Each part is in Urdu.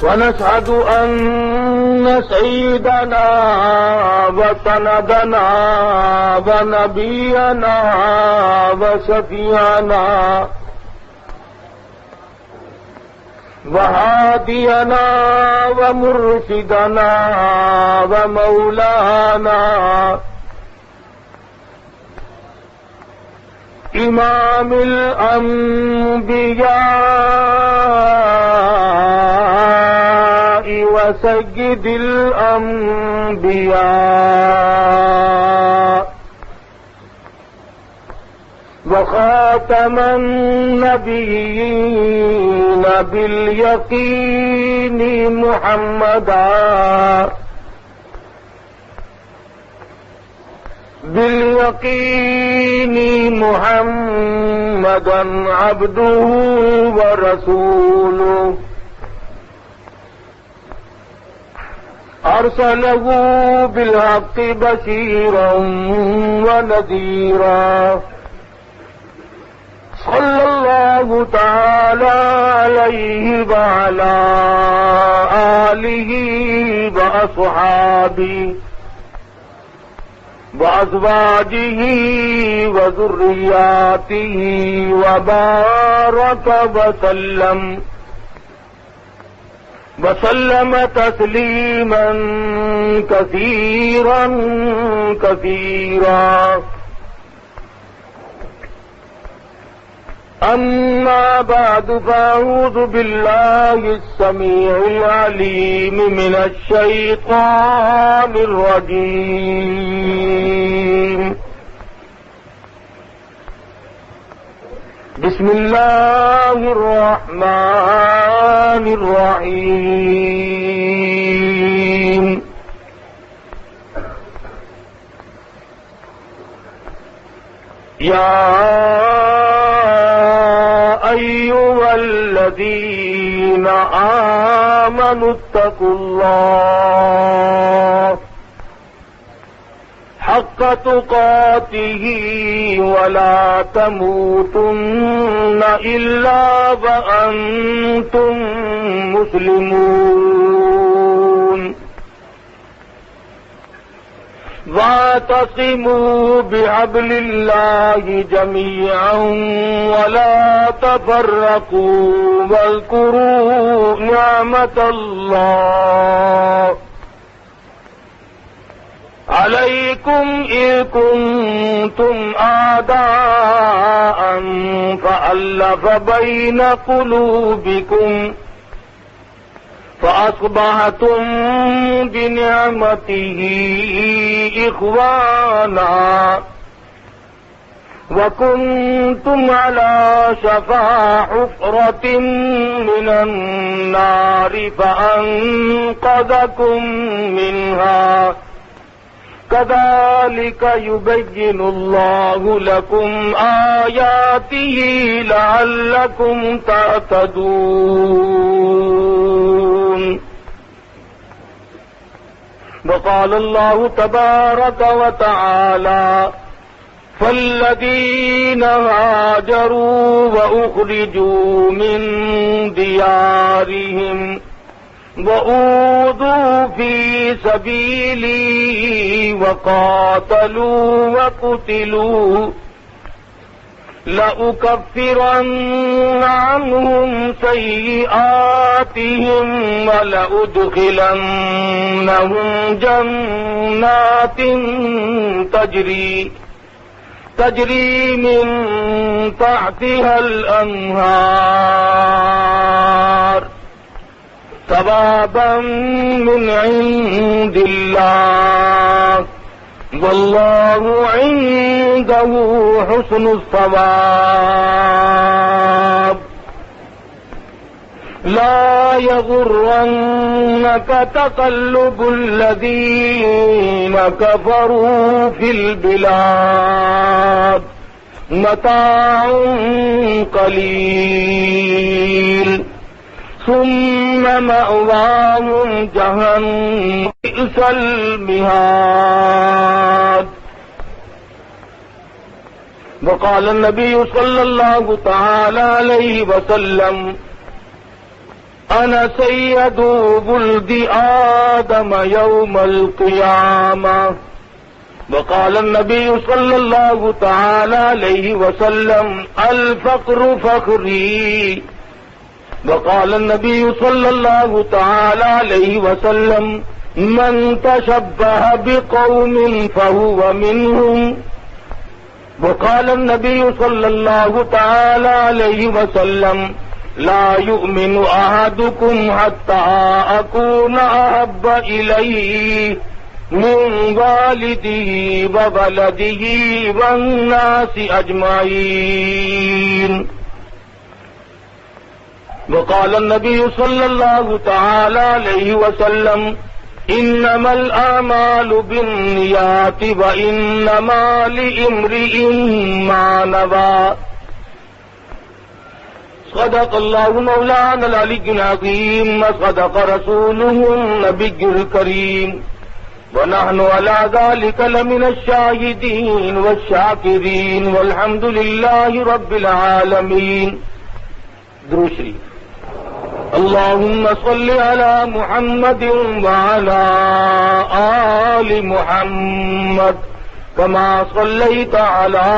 ونشهد أن سيدنا وسندنا ونبينا وشفيعنا وهادينا ومرشدنا ومولانا إمام الأنبياء وسيد الأنبياء وخاتم النبيين باليقين محمدا عبده ورسوله أرسله بالحق بشيرا ونذيرا صلى الله تعالى عليه وعلى آله وأصحابه وأزواجه وذرياته وبارك وسلم تسليما كثيرا كثيرا. أما بعد فأعوذ بالله السميع العليم من الشيطان الرجيم. بسم الله الرحمن الرحيم. يا أيها الذين آمنوا اتقوا الله حق تقاته ولا تموتن إلا وأنتم مسلمون. واعتصموا بحبل الله جميعا ولا تفرقوا واذكروا نعمة الله عليكم إذ كنتم أعداء فألف بين قلوبكم فأصبحتم بنعمته إخوانا وكنتم على شفا حفرة من النار فأنقذكم منها. كذلك يبين الله لكم آياته لعلكم تهتدون. وقال الله تبارك وتعالى فالذين هاجروا وأخرجوا من ديارهم وأوذوا في سبيلي وقاتلوا وقتلوا لأكفرن عنهم سيئاتهم ولأدخلنهم جنات تجري من تحتها الأنهار ثوابا من عند الله والله عنده حسن الثواب. لا يغرنك تقلب الذين كفروا في البلاد متاع قليل ثم مأواهم جهنم بئس المهاد. وقال النبي صلى الله تعالى عليه وسلم أنا سيد ولد آدم يوم القيامة. وقال النبي صلى الله تعالى عليه وسلم الفقر فخري. وقال النبي صلى الله تعالى عليه وسلم من تشبه بقوم فهو منهم. وقال النبي صلى الله تعالى عليه وسلم لا يؤمن أحدكم حتى أكون أحب إليه من والده وولده والناس أجمعين. وقال النبي صلى الله تعالى عليه وسلم إنما الأعمال بالنيات وإنما لامرئ ما نوى. صدق الله مولانا العلي العظيم وصدق رسوله النبي الكريم ونحن على ذلك لمن الشاهدين والشاكرين والحمد لله رب العالمين. درود شریف. اللهم صل على محمد وعلى آل محمد كما صليت على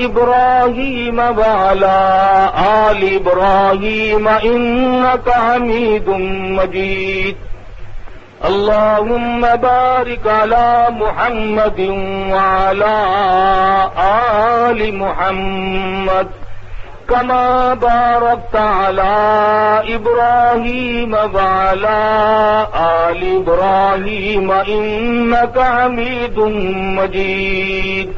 إبراهيم وعلى آل إبراهيم إنك حميد مجيد. اللهم بارك على محمد وعلى آل محمد كما باركت على إبراهيم وعلى آل إبراهيم إنك حميد مجيد.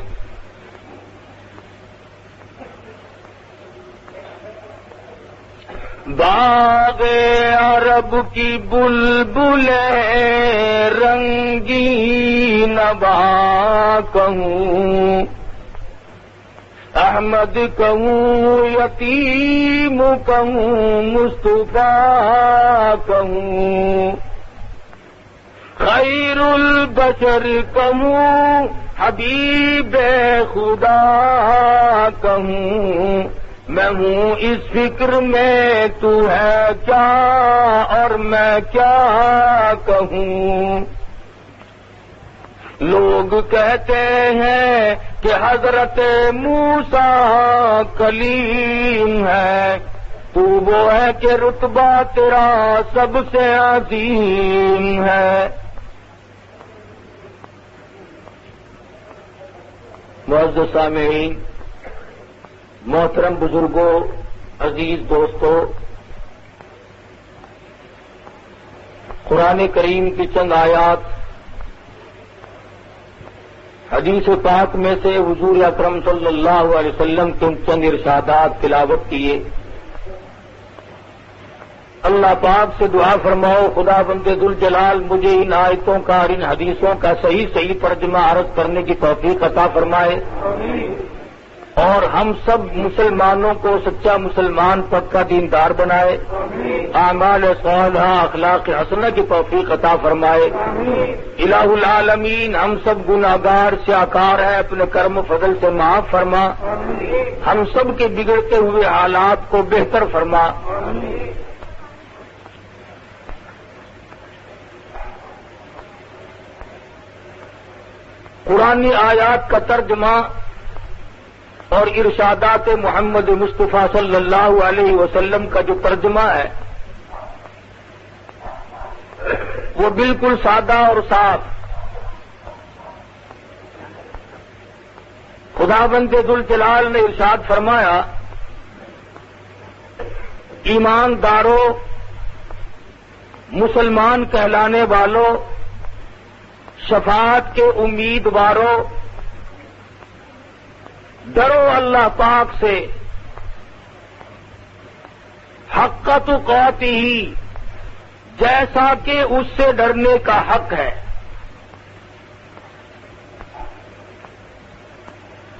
باغ عرب کی بلبل رنگی نوا کہوں، احمد کہوں یتیم کہوں مصطفیٰ کہوں، خیر البشر کہوں حبیب خدا کہوں، میں ہوں اس فکر میں تو ہے کیا اور میں کیا کہوں. لوگ کہتے ہیں کہ حضرت موسیٰ کلیم ہے، تو وہ ہے کہ رتبہ تیرا سب سے عظیم ہے. معزز سامعین، محترم بزرگوں، عزیز دوستوں، قرآن کریم کی چند آیات حدیث پاک میں سے حضور اکرم صلی اللہ علیہ وسلم کے چند ارشادات تلاوت کیے. اللہ پاک سے دعا فرماؤ خدا بند ذوالجلال مجھے ان آیتوں کا اور ان حدیثوں کا صحیح ترجمہ عرض کرنے کی توفیق عطا فرمائے، اور ہم سب مسلمانوں کو سچا مسلمان پکا دیندار بنائے، اعمال صالحہ اخلاق حسنہ کی توفیق عطا فرمائے. الہ العالمین ہم سب گناہگار سیاکار ہیں، اپنے کرم و فضل سے معاف فرما، ہم سب کے بگڑتے ہوئے حالات کو بہتر فرما. قرآنی آیات کا ترجمہ اور ارشادات محمد مصطفیٰ صلی اللہ علیہ وسلم کا جو ترجمہ ہے وہ بالکل سادہ اور صاف. خداوند ذوالجلال نے ارشاد فرمایا، ایمانداروں، مسلمان کہلانے والوں، شفاعت کے امیدواروں، ڈرو اللہ پاک سے حق تقاتہ، جیسا کہ اس سے ڈرنے کا حق ہے.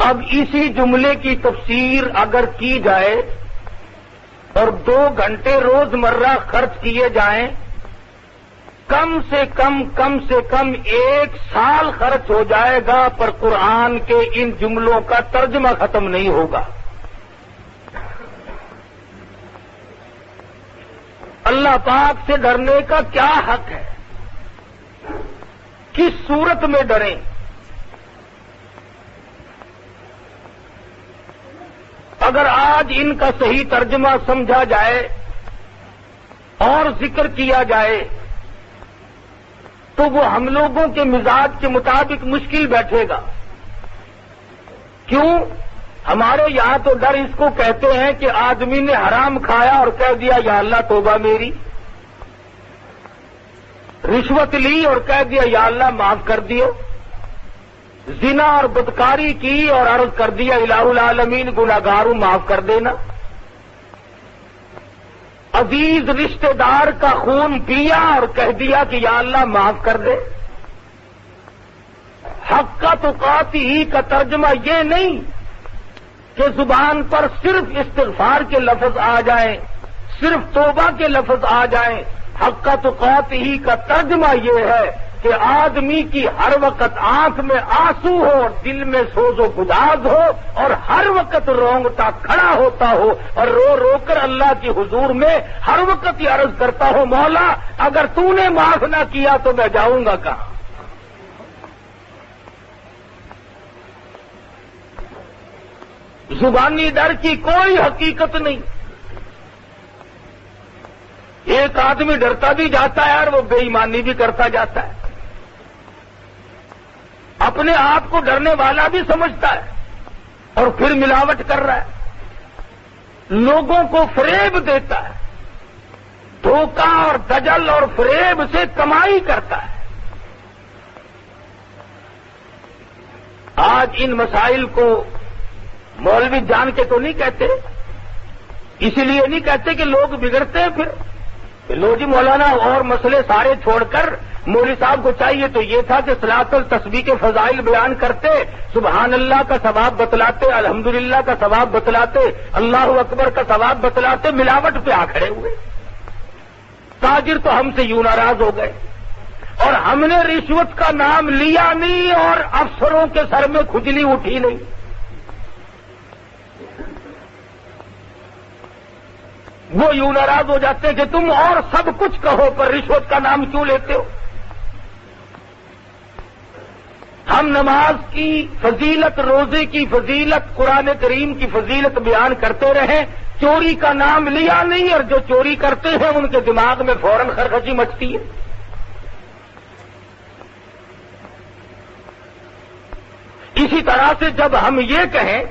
اب اسی جملے کی تفسیر اگر کی جائے اور 2 گھنٹے روزمرہ خرچ کیے جائیں، کم سے کم 1 سال خرچ ہو جائے گا، پر قرآن کے ان جملوں کا ترجمہ ختم نہیں ہوگا. اللہ پاک سے ڈرنے کا کیا حق ہے، کس صورت میں ڈریں؟ اگر آج ان کا صحیح ترجمہ سمجھا جائے اور ذکر کیا جائے تو وہ ہم لوگوں کے مزاج کے مطابق مشکل بیٹھے گا۔ کیوں؟ ہمارے یہاں تو ڈر اس کو کہتے ہیں کہ آدمی نے حرام کھایا اور کہہ دیا یا اللہ توبہ میری، رشوت لی اور کہہ دیا یا اللہ معاف کر دیو، زنا اور بدکاری کی اور عرض کر دیا الہ العالمین گناہگاروں معاف کر دینا، عزیز رشتہ دار کا خون پیا اور کہہ دیا کہ یا اللہ معاف کر دے۔ حق تقاتی کا ترجمہ یہ نہیں کہ زبان پر صرف استغفار کے لفظ آ جائیں، صرف توبہ کے لفظ آ جائیں۔ حق تقاتی کا ترجمہ یہ ہے کہ آدمی کی ہر وقت آنکھ میں آنسو ہو، دل میں سوز و گداز ہو، اور ہر وقت رونگتا کھڑا ہوتا ہو اور رو رو کر اللہ کی حضور میں ہر وقت یہ عرض کرتا ہو مولا اگر تو نے معاف نہ کیا تو میں جاؤں گا کہاں؟ زبانی ڈر کی کوئی حقیقت نہیں۔ ایک آدمی ڈرتا بھی جاتا ہے اور وہ بے ایمانی بھی کرتا جاتا ہے، اپنے آپ کو ڈرنے والا بھی سمجھتا ہے اور پھر ملاوٹ کر رہا ہے، لوگوں کو فریب دیتا ہے، دھوکہ اور دجل اور فریب سے کمائی کرتا ہے۔ آج ان مسائل کو مولوی جان کے تو نہیں کہتے، اسی لیے نہیں کہتے کہ لوگ بگڑتے ہیں پھر لو جی مولانا اور مسئلے سارے چھوڑ کر مولوی صاحب کو چاہیے تو یہ تھا کہ صلاۃ التسبیح کے فضائل بیان کرتے، سبحان اللہ کا ثواب بتلاتے، الحمدللہ کا ثواب بتلاتے، اللہ اکبر کا ثواب بتلاتے، ملاوٹ پہ آ کھڑے ہوئے۔ تاجر تو ہم سے یوں ناراض ہو گئے، اور ہم نے رشوت کا نام لیا نہیں اور افسروں کے سر میں کھجلی اٹھی نہیں۔ وہ یوں ناراض ہو جاتے ہیں کہ تم اور سب کچھ کہو پر رشوت کا نام کیوں لیتے ہو؟ ہم نماز کی فضیلت، روزے کی فضیلت، قرآن کریم کی فضیلت بیان کرتے رہے، چوری کا نام لیا نہیں، اور جو چوری کرتے ہیں ان کے دماغ میں فوراً خرخشی مچتی ہے۔ اسی طرح سے جب ہم یہ کہیں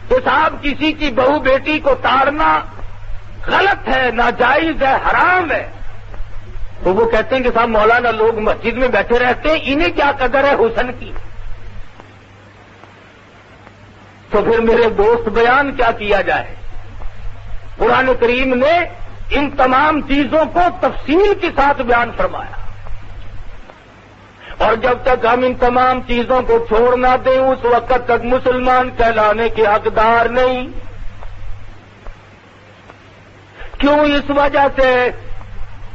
کہ صاحب کسی کی بہو بیٹی کو تاڑنا غلط ہے، ناجائز ہے، حرام ہے، تو وہ کہتے ہیں کہ صاحب مولانا لوگ مسجد میں بیٹھے رہتے ہیں، انہیں کیا قدر ہے حسن کی؟ تو پھر میرے دوست بیان کیا کیا جائے؟ قرآن کریم نے ان تمام چیزوں کو تفصیل کے ساتھ بیان فرمایا، اور جب تک ہم ان تمام چیزوں کو چھوڑ نہ دیں اس وقت تک مسلمان کہلانے کے حقدار نہیں۔ کیوں؟ اس وجہ سے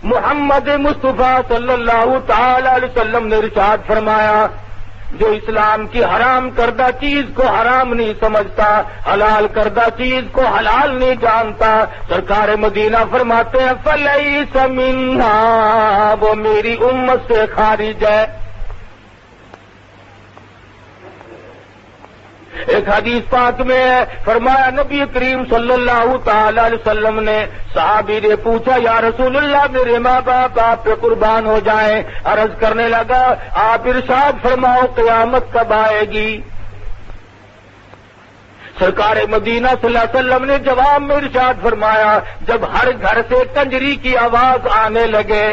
محمد مصطفیٰ صلی اللہ تعالی علیہ وسلم نے ارشاد فرمایا جو اسلام کی حرام کردہ چیز کو حرام نہیں سمجھتا، حلال کردہ چیز کو حلال نہیں جانتا، سرکار مدینہ فرماتے ہیں فلیس منا، وہ میری امت سے خارج ہے۔ ایک حدیث پاک میں فرمایا نبی کریم صلی اللہ تعالی علیہ وسلم نے، صحابی نے پوچھا یا رسول اللہ میرے ماں باپ آپ پہ قربان ہو جائیں، عرض کرنے لگا آپ ارشاد فرماؤ قیامت کب آئے گی؟ سرکار مدینہ صلی اللہ علیہ وسلم نے جواب میں ارشاد فرمایا جب ہر گھر سے کنجری کی آواز آنے لگے۔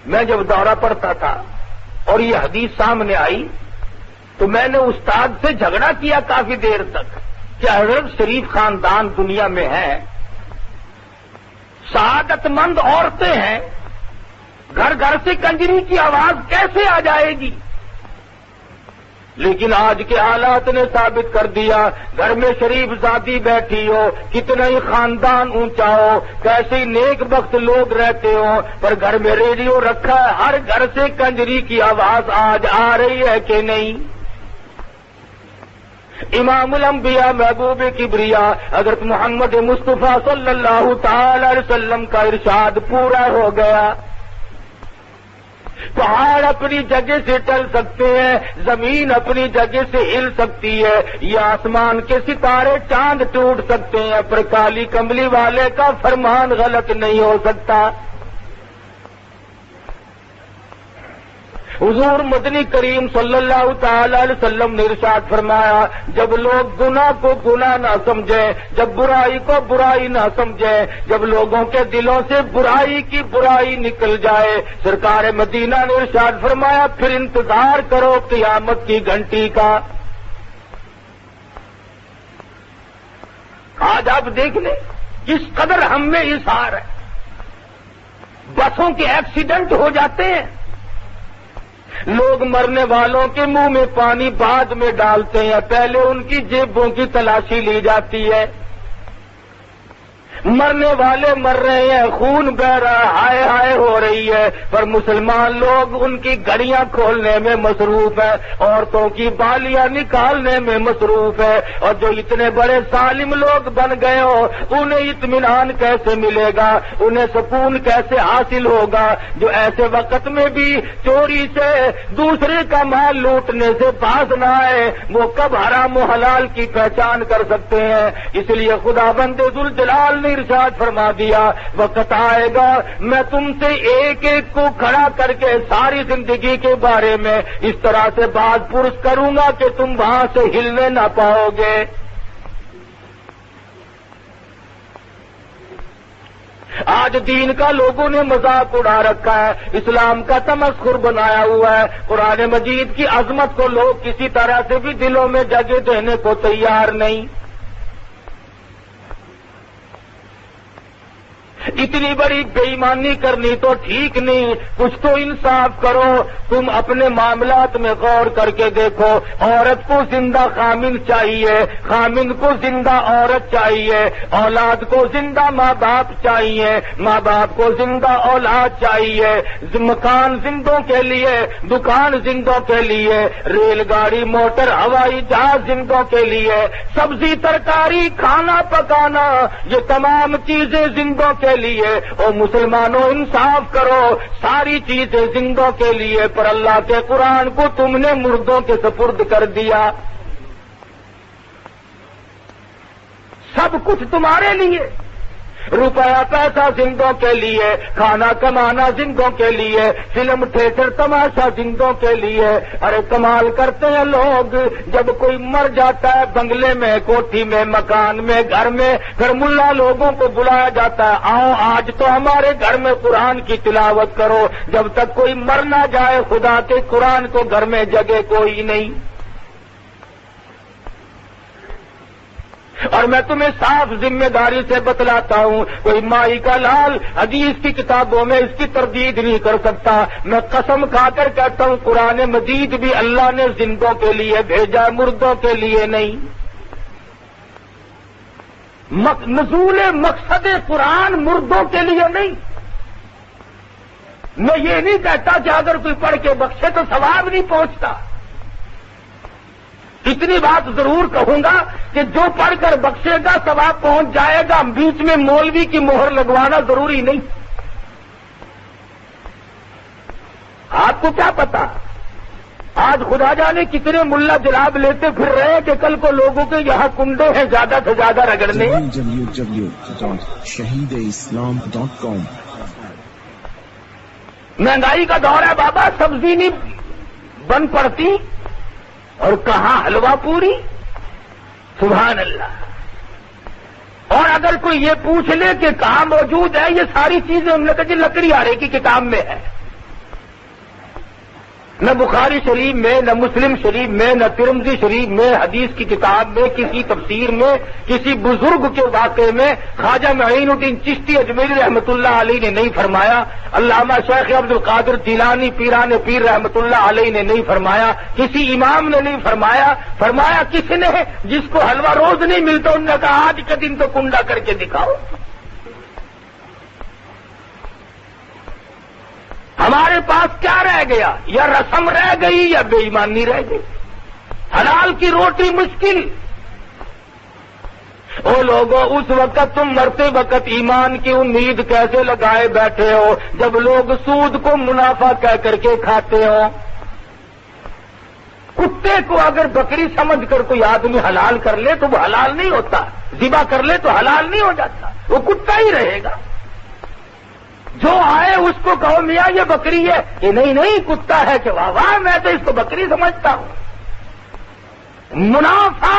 میں جب دورہ پڑتا تھا اور یہ حدیث سامنے آئی تو میں نے استاد سے جھگڑا کیا کافی دیر تک کہ حضرت شریف خاندان دنیا میں ہے، سعادت مند عورتیں ہیں، گھر گھر سے کنجری کی آواز کیسے آ جائے گی؟ لیکن آج کے حالات نے ثابت کر دیا، گھر میں شریف زادی بیٹھی ہو، کتنا ہی خاندان اونچا ہو، کیسے ہی نیک بخت لوگ رہتے ہو، پر گھر میں ریڈیو رکھا ہے، ہر گھر سے کنجری کی آواز آج آ رہی ہے کہ نہیں؟ امام الانبیاء محبوب کبریا حضرت محمد مصطفیٰ صلی اللہ تعالی علیہ وسلم کا ارشاد پورا ہو گیا۔ پہاڑ اپنی جگہ سے ٹل سکتے ہیں، زمین اپنی جگہ سے ہل سکتی ہے، یہ آسمان کے ستارے چاند ٹوٹ سکتے ہیں، پر کالی کملی والے کا فرمان غلط نہیں ہو سکتا۔ حضور مدنی کریم صلی اللہ تعالی علیہ وسلم نے ارشاد فرمایا، جب لوگ گناہ کو گناہ نہ سمجھیں، جب برائی کو برائی نہ سمجھیں، جب لوگوں کے دلوں سے برائی کی برائی نکل جائے، سرکار مدینہ نے ارشاد فرمایا پھر انتظار کرو قیامت کی گھنٹی کا۔ آج آپ دیکھ لیں کس قدر ہم میں اظہار ہے، بسوں کے ایکسیڈنٹ ہو جاتے ہیں، لوگ مرنے والوں کے منہ میں پانی بعد میں ڈالتے ہیں، پہلے ان کی جیبوں کی تلاشی لی جاتی ہے۔ مرنے والے مر رہے ہیں، خون بہ رہا، ہائے ہائے ہو رہی ہے، پر مسلمان لوگ ان کی گھڑیاں کھولنے میں مصروف ہے، عورتوں کی بالیاں نکالنے میں مصروف ہے، اور جو اتنے بڑے ظالم لوگ بن گئے ہو انہیں اطمینان کیسے ملے گا، انہیں سکون کیسے حاصل ہوگا، جو ایسے وقت میں بھی چوری سے دوسرے کا مال لوٹنے سے باز نہ آئے، وہ کب حرام و حلال کی پہچان کر سکتے ہیں۔ اس لیے خدا بند ذوالجلال نے ارشاد فرما دیا، وقت آئے گا میں تم سے ایک ایک کو کھڑا کر کے ساری زندگی کے بارے میں اس طرح سے بات پرس کروں گا کہ تم وہاں سے ہلنے نہ پاؤ گے۔ آج دین کا لوگوں نے مذاق اڑا رکھا ہے، اسلام کا تمسخر بنایا ہوا ہے، قرآن مجید کی عظمت کو لوگ کسی طرح سے بھی دلوں میں جگہ دینے کو تیار نہیں۔ اتنی بڑی بے ایمانی کرنی تو ٹھیک نہیں، کچھ تو انصاف کرو۔ تم اپنے معاملات میں غور کر کے دیکھو، عورت کو زندہ خامن چاہیے، خامن کو زندہ عورت چاہیے، اولاد کو زندہ ماں باپ چاہیے، ماں باپ کو زندہ اولاد چاہیے، مکان زندوں کے لیے، دکان زندوں کے لیے، ریل گاڑی موٹر ہوائی جہاز زندوں کے لیے، سبزی ترکاری کھانا پکانا، یہ تمام چیزیں زندوں کے لیے۔ اور مسلمانوں انصاف کرو، ساری چیزیں زندوں کے لیے، پر اللہ کے قرآن کو تم نے مردوں کے سپرد کر دیا۔ سب کچھ تمہارے لیے، روپیہ پیسہ زندوں کے لیے، کھانا کمانا زندوں کے لیے، فلم تھیٹر تماشا زندوں کے لیے۔ ارے کمال کرتے ہیں لوگ، جب کوئی مر جاتا ہے بنگلے میں، کوٹھی میں، مکان میں، گھر میں، پھر ملا لوگوں کو بلایا جاتا ہے، آؤ آج تو ہمارے گھر میں قرآن کی تلاوت کرو۔ جب تک کوئی مر نہ جائے خدا کے قرآن کو گھر میں جگہ کوئی نہیں۔ اور میں تمہیں صاف ذمہ داری سے بتلاتا ہوں، کوئی مائی کا لال حدیث کی کتابوں میں اس کی تردید نہیں کر سکتا۔ میں قسم کھا کر کہتا ہوں قرآن مجید بھی اللہ نے زندوں کے لیے بھیجا، مردوں کے لیے نہیں۔ نزول مقصد قرآن مردوں کے لیے نہیں۔ میں یہ نہیں کہتا کہ اگر کوئی پڑھ کے بخشے تو ثواب نہیں پہنچتا، اتنی بات ضرور کہوں گا کہ جو پڑھ کر بخشے گا ثواب پہنچ جائے گا، بیچ میں مولوی کی مہر لگوانا ضروری نہیں۔ آپ کو کیا پتا آج خدا جانے کتنے ملا جلاب لیتے پھر رہے کہ کل کو لوگوں کے یہاں کنڈے ہیں زیادہ سے زیادہ رگڑنے۔ www.shahideislam.com مہنگائی کا دور ہے بابا، سبزی نہیں بن پڑتی اور کہاں حلوہ پوری، سبحان اللہ۔ اور اگر کوئی یہ پوچھ لے کہ کہاں موجود ہے یہ ساری چیزیں، انہوں نے کہا جی لکڑی آرے کی کتاب میں ہے۔ نہ بخاری شریف میں، نہ مسلم شریف میں، نہ ترمذی شریف میں، حدیث کی کتاب میں، کسی تفسیر میں، کسی بزرگ کے واقعے میں خواجہ معین الدین چشتی اجمیری رحمۃ اللہ علیہ نے نہیں فرمایا، علامہ شیخ عبد القادر جیلانی پیران پیر رحمۃ اللہ علیہ نے نہیں فرمایا، کسی امام نے نہیں فرمایا۔ فرمایا کس نے؟ جس کو حلوہ روز نہیں ملتا انہوں نے کہا آج کا دن تو کنڈا کر کے دکھاؤ۔ ہمارے پاس کیا رہ گیا؟ یا رسم رہ گئی یا بے ایمانی رہ گئی۔ حلال کی روٹی مشکل. او لوگوں، اس وقت تم مرتے وقت ایمان کی امید کیسے لگائے بیٹھے ہو جب لوگ سود کو منافع کہہ کر کے کھاتے ہو؟ کتے کو اگر بکری سمجھ کر کوئی آدمی حلال کر لے تو وہ حلال نہیں ہوتا، ذبح کر لے تو حلال نہیں ہو جاتا، وہ کتا ہی رہے گا. جو آئے اس کو کہو میاں یہ بکری ہے، یہ نہیں کتا ہے، کہ واہ واہ میں تو اس کو بکری سمجھتا ہوں. منافع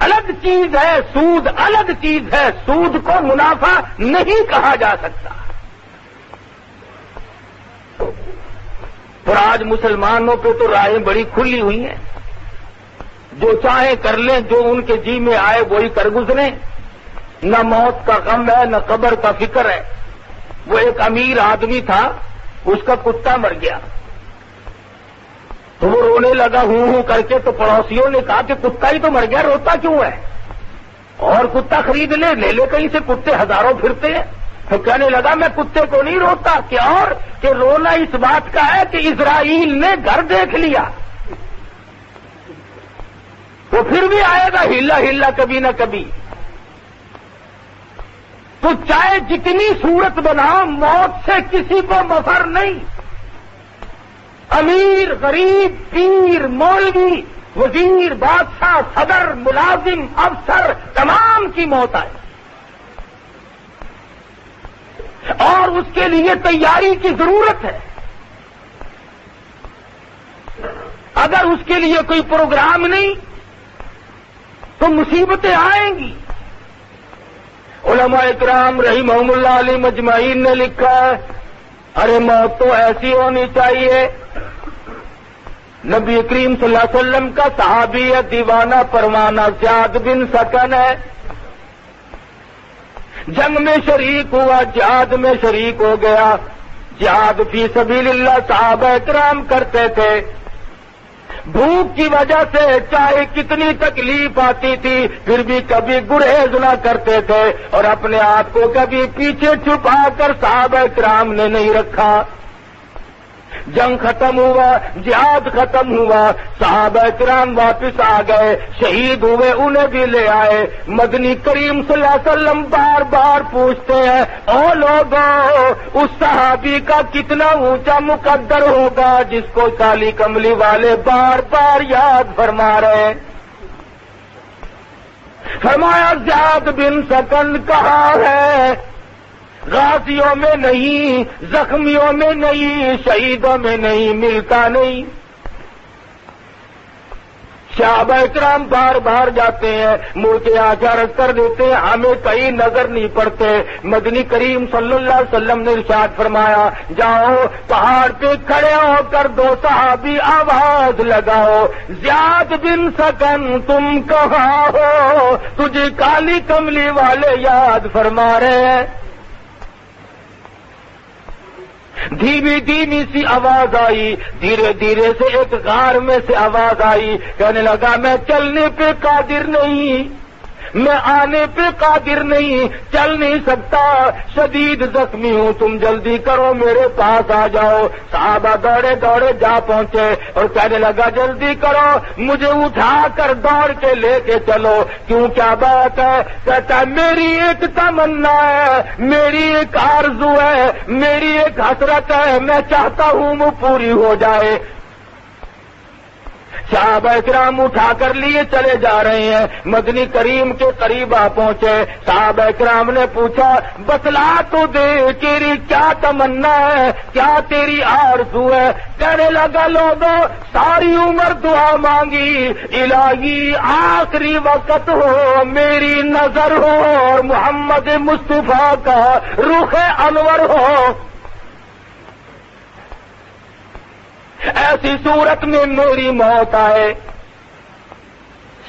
الگ چیز ہے، سود الگ چیز ہے. سود کو منافع نہیں کہا جا سکتا. اور آج مسلمانوں پہ تو راہیں بڑی کھلی ہوئی ہیں، جو چاہیں کر لیں، جو ان کے جی میں آئے وہی کر گزریں. نہ موت کا غم ہے، نہ قبر کا فکر ہے. وہ ایک امیر آدمی تھا، اس کا کتا مر گیا تو وہ رونے لگا ہوں کر کے. تو پڑوسیوں نے کہا کہ کتا ہی تو مر گیا، روتا کیوں ہے؟ اور کتا خرید لے کہیں سے، کتے ہزاروں پھرتے ہیں. تو کہنے لگا میں کتے کو نہیں روتا، کہ اور کہ رونا اس بات کا ہے کہ اسرائیل نے گھر دیکھ لیا. وہ پھر بھی آئے گا ہلا کبھی نہ کبھی. تو چاہے جتنی صورت بناؤ، موت سے کسی کو مفر نہیں. امیر، غریب، پیر، مولوی، وزیر، بادشاہ، صدر، ملازم، افسر، تمام کی موت آئے، اور اس کے لیے تیاری کی ضرورت ہے. اگر اس کے لیے کوئی پروگرام نہیں تو مصیبتیں آئیں گی. علماء اکرام رحمہم اللہ علیہ مجمعین نے لکھا ہے، ارے موت تو ایسی ہونی چاہیے. نبی کریم صلی اللہ علیہ وسلم کا صحابی ہے، دیوانہ پروانہ زیاد بن سکن ہے. جنگ میں شریک ہوا، جہاد میں شریک ہو گیا. جہاد فی سبیل اللہ صحابہ اکرام کرتے تھے. بھوک کی وجہ سے چاہے کتنی تکلیف آتی تھی پھر بھی کبھی گریز نہ کرتے تھے، اور اپنے آپ کو کبھی پیچھے چھپا کر صحابہ کرام نے نہیں رکھا. جنگ ختم ہوا، جہاد ختم ہوا، صحابہ کرام واپس آ گئے، شہید ہوئے انہیں بھی لے آئے. مدنی کریم صلی اللہ علیہ وسلم بار بار پوچھتے ہیں، او لوگوں، اس صحابی کا کتنا اونچا مقدر ہوگا جس کو کالی کملی والے بار بار یاد فرما رہے ہیں. فرمایا زیاد بن سکن کہاں ہے؟ غازیوں میں نہیں، زخمیوں میں نہیں، شہیدوں میں نہیں، ملتا نہیں. صحابہ اکرام بار بار جاتے ہیں، مڑ کے آ کے عرض کر دیتے ہیں ہمیں کہیں نظر نہیں پڑتے. مدنی کریم صلی اللہ علیہ وسلم نے ارشاد فرمایا، جاؤ پہاڑ پہ کھڑے ہو کر دو صحابی آواز لگاؤ، زیاد بن سکن تم کہاں ہو؟ تجھے کالی کملی والے یاد فرما رہے ہیں. دھیمی دھیمی سی آواز آئی، دھیرے دھیرے سے ایک غار میں سے آواز آئی. کہنے لگا میں چلنے پہ قادر نہیں، میں آنے پہ قادر نہیں، چل نہیں سکتا، شدید زخمی ہوں، تم جلدی کرو میرے پاس آ جاؤ. صحابہ دوڑے دوڑے جا پہنچے اور کہنے لگا جلدی کرو، مجھے اٹھا کر دوڑ کے لے کے چلو. کیوں کیا بات ہے؟ کہتا ہے میری ایک تمنا ہے، میری ایک آرزو ہے، میری ایک حسرت ہے، میں چاہتا ہوں وہ پوری ہو جائے. صحابہ کرام اٹھا کر لیے چلے جا رہے ہیں، مدنی کریم کے قریب آ پہنچے. صحابہ کرام نے پوچھا بتلا تو دے تیری کیا تمنا ہے، کیا تیری آرزو ہے؟ کہنے لگا لوگوں ساری عمر دعا مانگی، الہی آخری وقت ہو، میری نظر ہو اور محمد مصطفیٰ کا رخ انور ہو، ایسی صورت میں میری موت آئے.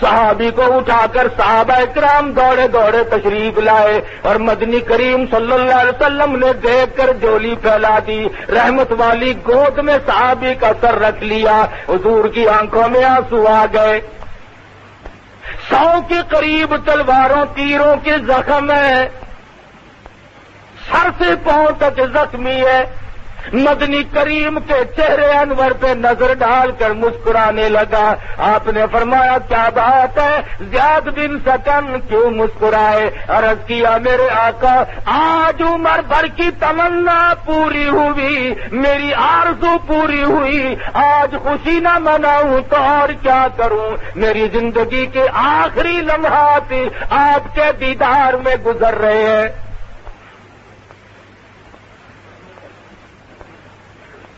صحابی کو اٹھا کر صحابہ اکرام دوڑے دوڑے تشریف لائے اور مدنی کریم صلی اللہ علیہ وسلم نے دیکھ کر جولی پھیلا دی، رحمت والی گود میں صحابی کا سر رکھ لیا. حضور کی آنکھوں میں آنسو آ گئے. 100 کے قریب تلواروں تیروں کے زخم ہے، سر سے پاؤں تک زخمی ہے. مدنی کریم کے چہرے انور پہ نظر ڈال کر مسکرانے لگا. آپ نے فرمایا کیا بات ہے زیاد بن سکن کیوں مسکرائے؟ عرض کیا میرے آقا آج عمر بھر کی تمنا پوری ہوئی، میری آرزو پوری ہوئی، آج خوشی نہ مناؤں تو اور کیا کروں؟ میری زندگی کے آخری لمحات آپ کے دیدار میں گزر رہے ہیں.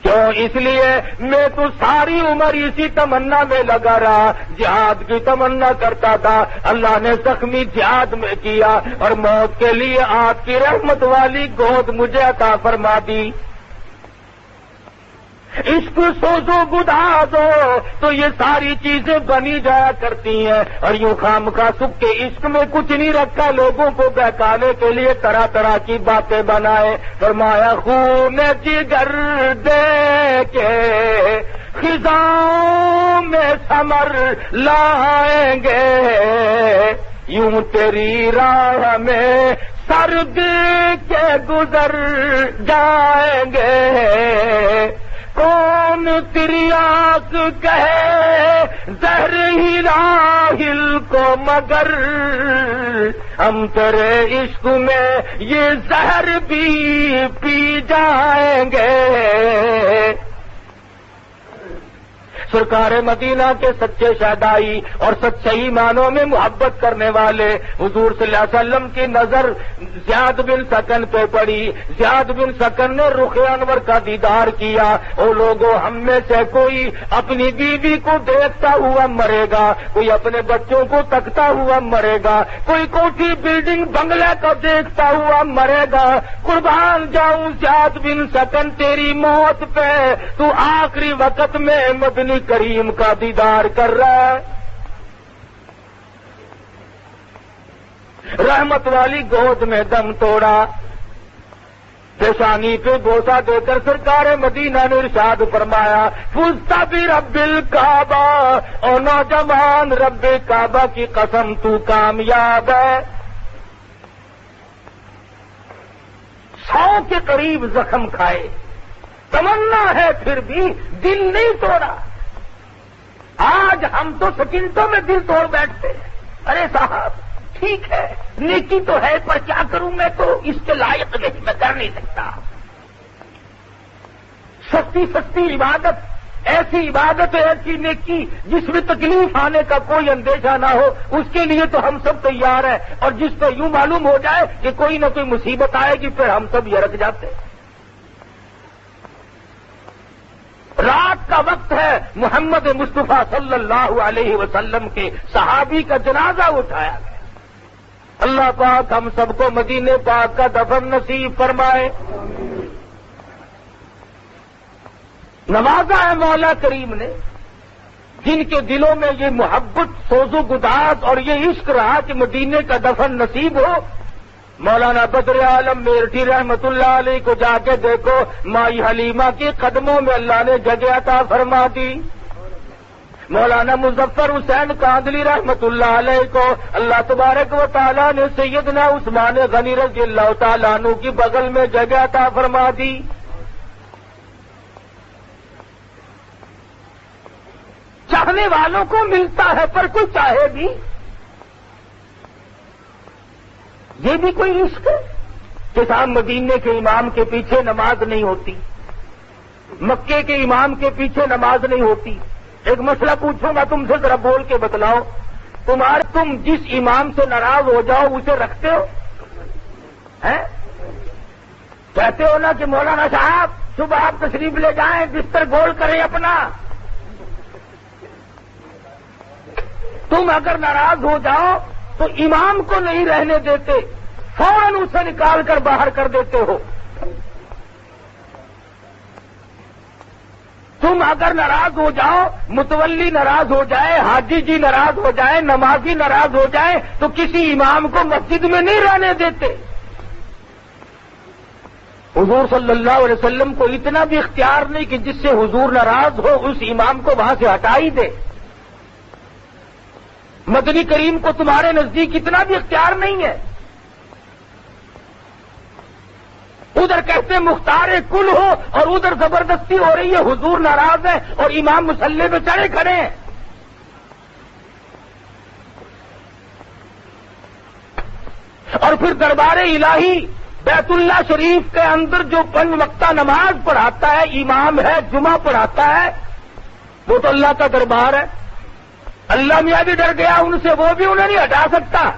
کیوں؟ اس لیے میں تو ساری عمر اسی تمنا میں لگا رہا، جہاد کی تمنا کرتا تھا. اللہ نے زخمی جہاد میں کیا اور موت کے لیے آپ کی رحمت والی گود مجھے عطا فرما دی. عشق سوزو گداز ہو تو یہ ساری چیزیں بنی جایا کرتی ہیں، اور یوں خامخواہ سکھ کے عشق میں کچھ نہیں رکھا، لوگوں کو بہکانے کے لیے طرح طرح کی باتیں بنائے. فرمایا خون جگر دے کے خزاں میں ثمر لائیں گے، یوں تیری راہ میں سرد کے گزر جائیں گے. کون تریاق کہے زہر ہی راحل کو، مگر ہم تیرے عشق میں یہ زہر بھی پی جائیں گے. سرکار مدینہ کے سچے شہدائی اور سچائی معنوں میں محبت کرنے والے حضور صلی اللہ علیہ وسلم کی نظر زیاد بن سکن پہ پڑی. زیاد بن سکن نے رخ انور کا دیدار کیا. او لوگوں، ہم میں سے کوئی اپنی بیوی کو دیکھتا ہوا مرے گا، کوئی اپنے بچوں کو تکتا ہوا مرے گا، کوئی کوٹھی بلڈنگ بنگلے کو دیکھتا ہوا مرے گا. قربان جاؤں زیاد بن سکن تیری موت پہ، تو آخری وقت میں مدنی کریم کا دیدار کر رہا ہے. رحمت والی گود میں دم توڑا، پیشانی پہ بوسہ دے کر سرکار مدینہ نے ارشاد فرمایا فزت برب الکعبہ، اور نوجوان رب کعبہ کی قسم تو کامیاب ہے. 100 کے قریب زخم کھائے، تمنا ہے پھر بھی دل نہیں توڑا. آج ہم تو سکینتوں میں دل توڑ بیٹھتے ہیں. ارے صاحب ٹھیک ہے، نیکی تو ہے، پر کیا کروں، میں تو اس کے لائق نہیں، میں کر نہیں سکتا. سستی سستی عبادت، ایسی عبادت ہے، ایسی نیکی جس میں تکلیف آنے کا کوئی اندیشہ نہ ہو، اس کے لیے تو ہم سب تیار ہیں. اور جس پہ یوں معلوم ہو جائے کہ کوئی نہ کوئی مصیبت آئے گی، پھر ہم سب یہ رکھ جاتے ہیں. رات کا وقت ہے، محمد مصطفیٰ صلی اللہ علیہ وسلم کے صحابی کا جنازہ اٹھایا گیا. اللہ پاک ہم سب کو مدینے پاک کا دفن نصیب فرمائے. نوازا ہے مولا کریم نے جن کے دلوں میں یہ محبت، سوز و گداز اور یہ عشق رہا کہ مدینے کا دفن نصیب ہو. مولانا بدر عالم میرٹھی رحمت اللہ علیہ کو جا کے دیکھو، مائی حلیمہ کے قدموں میں اللہ نے جگہ عطا فرما دی. مولانا مظفر حسین کاندلی رحمت اللہ علیہ کو اللہ تبارک و تعالیٰ نے سیدنا عثمان غنی رضی اللہ تعالیٰ عنہ کی بغل میں جگہ عطا فرما دی. چاہنے والوں کو ملتا ہے، پر کوئی چاہے بھی یہ بھی کوئی عشق ہے کہ صاحب مدینے کے امام کے پیچھے نماز نہیں ہوتی، مکے کے امام کے پیچھے نماز نہیں ہوتی. ایک مسئلہ پوچھوں گا تم سے، ذرا بول کے بتلاؤ، تم جس امام سے ناراض ہو جاؤ اسے رکھتے ہو؟ کہتے ہو نا کہ مولانا صاحب صبح آپ تشریف لے جائیں، بستر گول کریں اپنا. تم اگر ناراض ہو جاؤ تو امام کو نہیں رہنے دیتے، فوراً اسے نکال کر باہر کر دیتے ہو. تم اگر ناراض ہو جاؤ، متولی ناراض ہو جائے، حاجی جی ناراض ہو جائے، نمازی ناراض ہو جائے، تو کسی امام کو مسجد میں نہیں رہنے دیتے. حضور صلی اللہ علیہ وسلم کو اتنا بھی اختیار نہیں کہ جس سے حضور ناراض ہو اس امام کو وہاں سے ہٹا ہی دے. مدنی کریم کو تمہارے نزدیک اتنا بھی اختیار نہیں ہے. ادھر کہتے مختار کل ہو اور ادھر زبردستی ہو رہی ہے، حضور ناراض ہے اور امام مصلی پہ چڑھے کھڑے ہیں. اور پھر دربار الہی بیت اللہ شریف کے اندر جو 5 وقتہ نماز پڑھاتا ہے، امام ہے، جمعہ پڑھاتا ہے، وہ تو اللہ کا دربار ہے. اللہ میاں بھی ڈر گیا ان سے، وہ بھی انہیں نہیں ہٹا سکتا.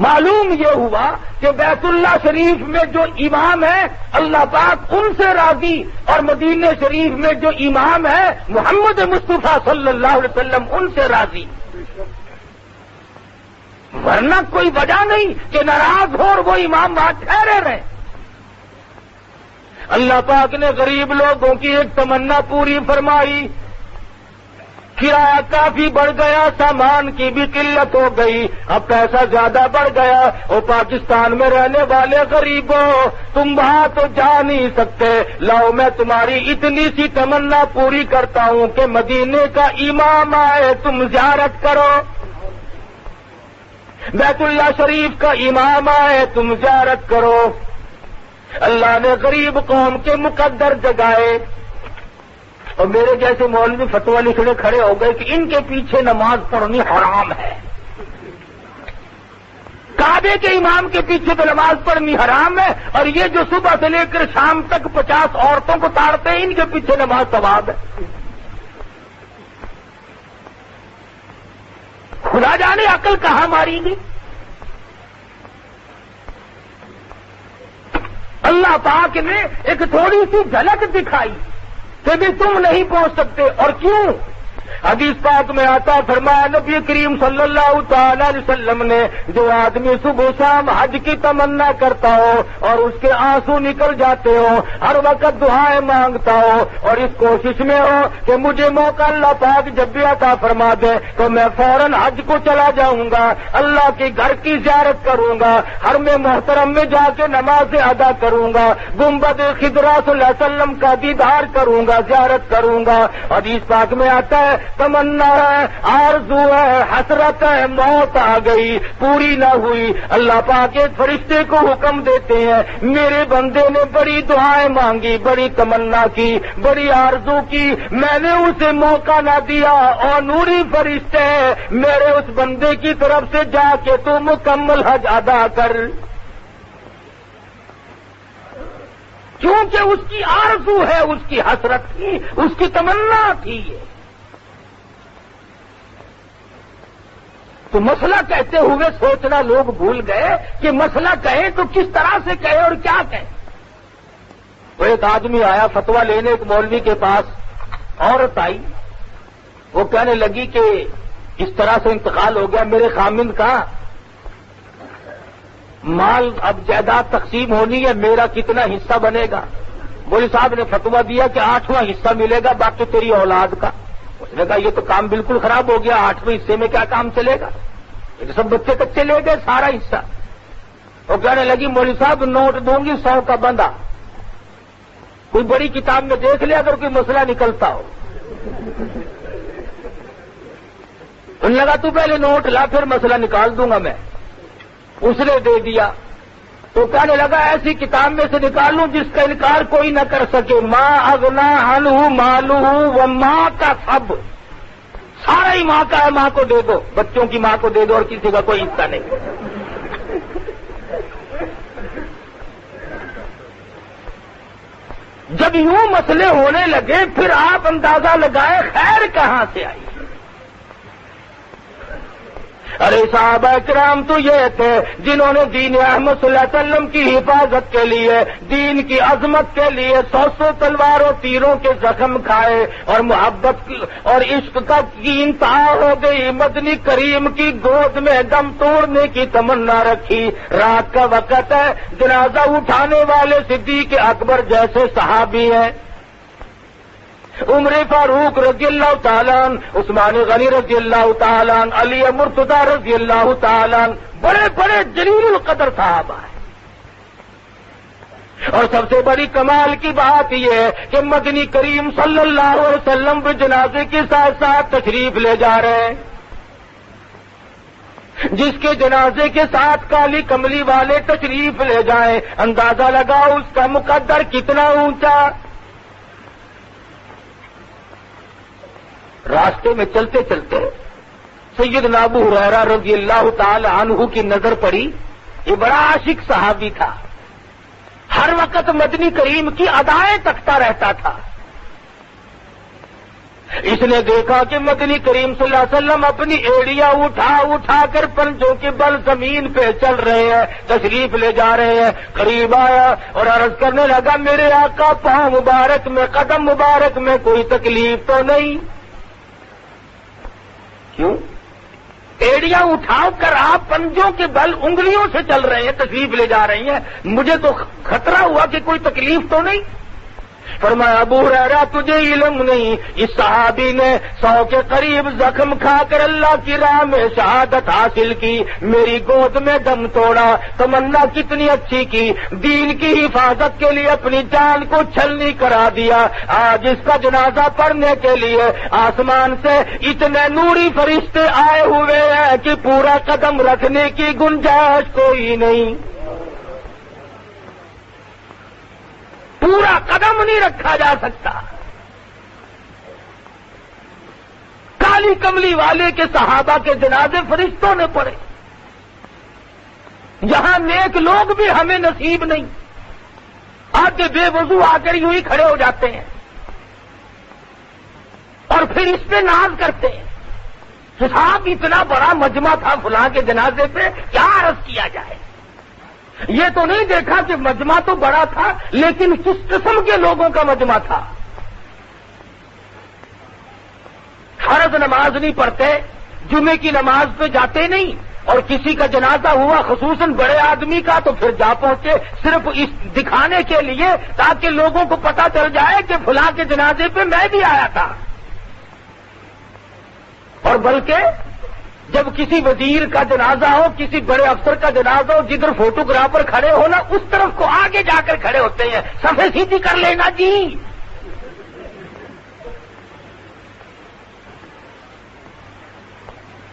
معلوم یہ ہوا کہ بیت اللہ شریف میں جو امام ہے اللہ پاک ان سے راضی، اور مدینہ شریف میں جو امام ہے محمد مصطفیٰ صلی اللہ علیہ وسلم ان سے راضی. ورنہ کوئی وجہ نہیں کہ ناراض ہو اور وہ امام وہاں ٹھہرے رہے. اللہ پاک نے غریب لوگوں کی ایک تمنا پوری فرمائی. کرایہ کافی بڑھ گیا، سامان کی بھی قلت ہو گئی، اب پیسہ زیادہ بڑھ گیا. اور پاکستان میں رہنے والے غریبوں، تم وہاں تو جا نہیں سکتے، لاؤ میں تمہاری اتنی سی تمنا پوری کرتا ہوں کہ مدینے کا امام آئے، تم زیارت کرو. بیت اللہ شریف کا امام آئے، تم زیارت کرو. اللہ نے غریب قوم کے مقدر جگائے، اور میرے جیسے مولوی فتویٰ لکھنے کھڑے ہو گئے کہ ان کے پیچھے نماز پڑھنی حرام ہے. کعبے کے امام کے پیچھے تو نماز پڑھنی حرام ہے، اور یہ جو صبح سے لے کر شام تک 50 عورتوں کو تاڑتے ہیں ان کے پیچھے نماز ثواب ہے. خدا جانے عقل کہاں ماری گی. اللہ پاک نے ایک تھوڑی سی جھلک دکھائی کہ بھی تم نہیں پہنچ سکتے. اور کیوں؟ حدیث پاک میں آتا، فرمایا نبی کریم صلی اللہ تعالی علیہ وسلم نے، جو آدمی صبح شام حج کی تمنا کرتا ہو اور اس کے آنسو نکل جاتے ہو، ہر وقت دعائیں مانگتا ہو اور اس کوشش میں ہو کہ مجھے موقع اللہ پاک جب بھی عطا فرما دے تو میں فوراً حج کو چلا جاؤں گا، اللہ کے گھر کی زیارت کروں گا، حرم محترم میں جا کے نماز ادا کروں گا، گنبد خضرا صلی اللہ علیہ وسلم کا دیدار کروں گا، زیارت کروں گا. حدیث پاک میں آتا ہے تمنا ہے، آرزو ہے، حسرت ہے، موت آ گئی پوری نہ ہوئی. اللہ پاک ایک فرشتے کو حکم دیتے ہیں، میرے بندے نے بڑی دعائیں مانگی، بڑی تمنا کی، بڑی آرزو کی، میں نے اسے موقع نہ دیا، اور نوری فرشتے میرے اس بندے کی طرف سے جا کے تو مکمل حج ادا کر. کیونکہ اس کی آرزو ہے، اس کی حسرت تھی، اس کی تمنا تھی. تو مسئلہ کہتے ہوئے سوچنا لوگ بھول گئے کہ مسئلہ کہیں تو کس طرح سے کہے اور کیا کہیں. وہ ایک آدمی آیا فتویٰ لینے، ایک مولوی کے پاس عورت آئی، وہ کہنے لگی کہ اس طرح سے انتقال ہو گیا، میرے خامند کا مال اب جائیداد تقسیم ہونی ہے، میرا کتنا حصہ بنے گا؟ مولوی صاحب نے فتویٰ دیا کہ 8واں حصہ ملے گا، باقی تیری اولاد کا. اس نے کہا یہ تو کام بالکل خراب ہو گیا، 8ویں حصے میں کیا کام چلے گا؟ یہ تو سب بچے کچے لے گئے سارا حصہ. وہ کہنے لگی مولوی صاحب نوٹ دوں گی 100 کا بندہ، کوئی بڑی کتاب میں دیکھ لے اگر کوئی مسئلہ نکلتا ہو. انہوں نے کہا تو پہلے نوٹ لا پھر مسئلہ نکال دوں گا میں. اس نے دے دیا تو کہنے لگا ایسی کتاب میں سے نکال لوں جس کا انکار کوئی نہ کر سکے. ماں اغنا عنہ مالہ و ماں کا سب، سارا ہی ماں کا ہے، ماں کو دے دو، بچوں کی ماں کو دے دو اور کسی کا کوئی حصہ نہیں. جب یوں مسئلے ہونے لگے پھر آپ اندازہ لگائے خیر کہاں سے آئی. ارے صحابہ کرام تو یہ تھے جنہوں نے دین احمد صلی اللہ علیہ وسلم کی حفاظت کے لیے، دین کی عظمت کے لیے 100 تلواروں تیروں کے زخم کھائے، اور محبت اور عشق کی انتہا ہو گئی. مدنی کریم کی گود میں دم توڑنے کی تمنا رکھی. رات کا وقت ہے، جنازہ اٹھانے والے صدیق اکبر جیسے صحابی ہیں، عمر فاروق رضی اللہ تعالیٰ عنہ، عثمان غنی رضی اللہ تعالیٰ عنہ، علی مرتضی رضی اللہ تعالیٰ عنہ، بڑے بڑے جلیل القدر صحابہ ہیں. اور سب سے بڑی کمال کی بات یہ ہے کہ مدنی کریم صلی اللہ علیہ وسلم بھی جنازے کے ساتھ ساتھ تشریف لے جا رہے ہیں. جس کے جنازے کے ساتھ کالی کملی والے تشریف لے جائیں، اندازہ لگاؤ اس کا مقدر کتنا اونچا۔ راستے میں چلتے چلتے سیدنا ابو ہریرہ رضی اللہ تعالی عنہ کی نظر پڑی۔ یہ بڑا عاشق صحابی تھا، ہر وقت مدنی کریم کی ادائیں تکتا رہتا تھا۔ اس نے دیکھا کہ مدنی کریم صلی اللہ علیہ وسلم اپنی ایڑیاں اٹھا اٹھا کر پنجوں کے بل زمین پہ چل رہے ہیں، تشریف لے جا رہے ہیں۔ قریب آیا اور عرض کرنے لگا، میرے آقا پاؤں مبارک میں، قدم مبارک میں کوئی تکلیف تو نہیں؟ کیوں؟ ایڑیاں اٹھا کر آپ پنجوں کے بل انگلیوں سے چل رہے ہیں، تشریف لے جا رہی ہیں، مجھے تو خطرہ ہوا کہ کوئی تکلیف تو نہیں؟ فرمایا، ابو ہریرہ تجھے علم نہیں، اس صحابی نے 100 کے قریب زخم کھا کر اللہ کی راہ میں شہادت حاصل کی، میری گود میں دم توڑا، تمنا کتنی اچھی کی، دین کی حفاظت کے لیے اپنی جان کو چھلنی کرا دیا۔ آج اس کا جنازہ پڑھنے کے لیے آسمان سے اتنے نوری فرشتے آئے ہوئے ہیں کہ پورا قدم رکھنے کی گنجائش کوئی نہیں، پورا قدم نہیں رکھا جا سکتا۔ کالی کملی والے کے صحابہ کے جنازے فرشتوں نے پڑھے، جہاں نیک لوگ بھی ہمیں نصیب نہیں، آگے بے وضو آ کر یوں ہی کھڑے ہو جاتے ہیں اور پھر اس پہ ناز کرتے ہیں کہ صاحب اتنا بڑا مجمع تھا فلاں کے جنازے پہ، کیا عرض کیا جائے۔ یہ تو نہیں دیکھا کہ مجمع تو بڑا تھا، لیکن کس قسم کے لوگوں کا مجمع تھا۔ فرض نماز نہیں پڑھتے، جمعے کی نماز پہ جاتے نہیں، اور کسی کا جنازہ ہوا خصوصاً بڑے آدمی کا تو پھر جا پہنچے، صرف اس دکھانے کے لیے تاکہ لوگوں کو پتہ چل جائے کہ فلاں کے جنازے پہ میں بھی آیا تھا۔ اور بلکہ جب کسی وزیر کا جنازہ ہو، کسی بڑے افسر کا جنازہ ہو، جدھر فوٹوگرافر کھڑے ہو نا، اس طرف کو آگے جا کر کھڑے ہوتے ہیں، صفحے سیدھی کر لینا جی۔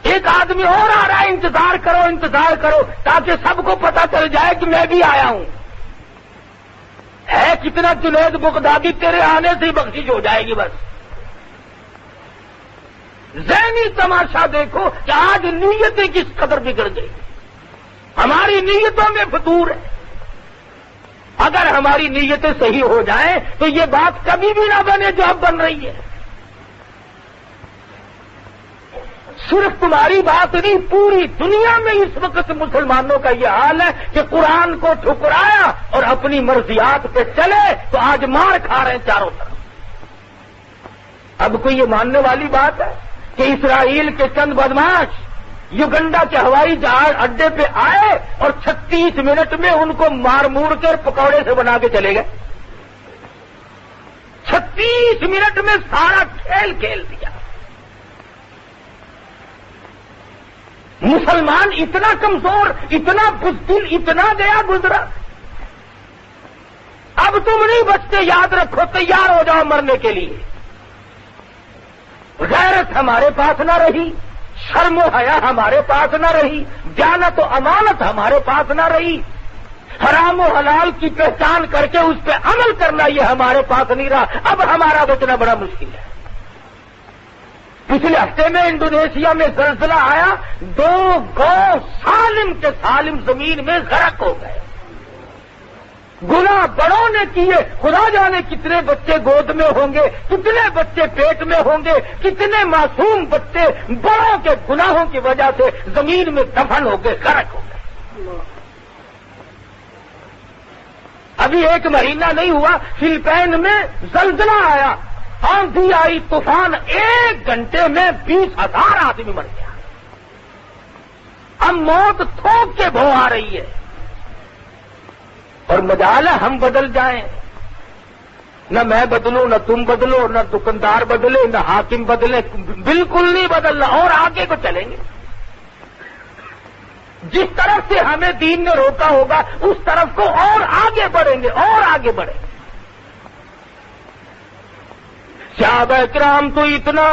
ایک آدمی اور آ رہا ہے، انتظار کرو تاکہ سب کو پتا چل جائے کہ میں بھی آیا ہوں۔ ہے کتنا جنید بغدادی، تیرے آنے سے ہی بخشش ہو جائے گی بس۔ ذہنی تماشا دیکھو کہ آج نیتیں کس قدر بگڑ گئی، ہماری نیتوں میں فتور ہے۔ اگر ہماری نیتیں صحیح ہو جائیں تو یہ بات کبھی بھی نہ بنے جو اب بن رہی ہے۔ صرف تمہاری بات نہیں، پوری دنیا میں اس وقت مسلمانوں کا یہ حال ہے کہ قرآن کو ٹھکرایا اور اپنی مرضیات پہ چلے تو آج مار کھا رہے ہیں چاروں طرف۔ اب کوئی یہ ماننے والی بات ہے کہ اسرائیل کے چند بدماش یوگنڈا کے ہوائی جہاز اڈے پہ آئے اور 36 منٹ میں ان کو مار مور کر پکوڑے سے بنا کے چلے گئے؟ 36 منٹ میں سارا کھیل کھیل دیا۔ مسلمان اتنا کمزور، اتنا بزدل، اتنا گیا گزرا۔ اب تم نہیں بچتے، یاد رکھو، تیار ہو جاؤ مرنے کے لیے۔ غیرت ہمارے پاس نہ رہی، شرم و حیا ہمارے پاس نہ رہی، دیانت و امانت ہمارے پاس نہ رہی، حرام و حلال کی پہچان کر کے اس پہ عمل کرنا یہ ہمارے پاس نہیں رہا۔ اب ہمارا بچنا بڑا مشکل ہے۔ پچھلے ہفتے میں انڈونیشیا میں زلزلہ آیا، 2 گاؤں سالم کے سالم زمین میں غرق ہو گئے۔ گناہ بڑوں نے کیے، خدا جانے کتنے بچے گود میں ہوں گے، کتنے بچے پیٹ میں ہوں گے، کتنے معصوم بچے بڑوں کے گناہوں کی وجہ سے زمین میں دفن ہو گئے، غرق ہو گئے۔ ابھی 1 مہینہ نہیں ہوا، فلپائن میں زلزلہ آیا، آندھی آئی، طوفان، 1 گھنٹے میں 20,000 آدمی مر گیا۔ اب موت تھوک کے بھو آ رہی ہے، اور مجال ہے ہم بدل جائیں۔ نہ میں بدلوں، نہ تم بدلو، نہ دکاندار بدلے، نہ حاکم بدلے، بالکل نہیں بدلنا، اور آگے کو چلیں گے۔ جس طرف سے ہمیں دین نے روکا ہوگا اس طرف کو اور آگے بڑھیں گے، اور آگے بڑھیں گے۔ صحابہ کرام تو اتنا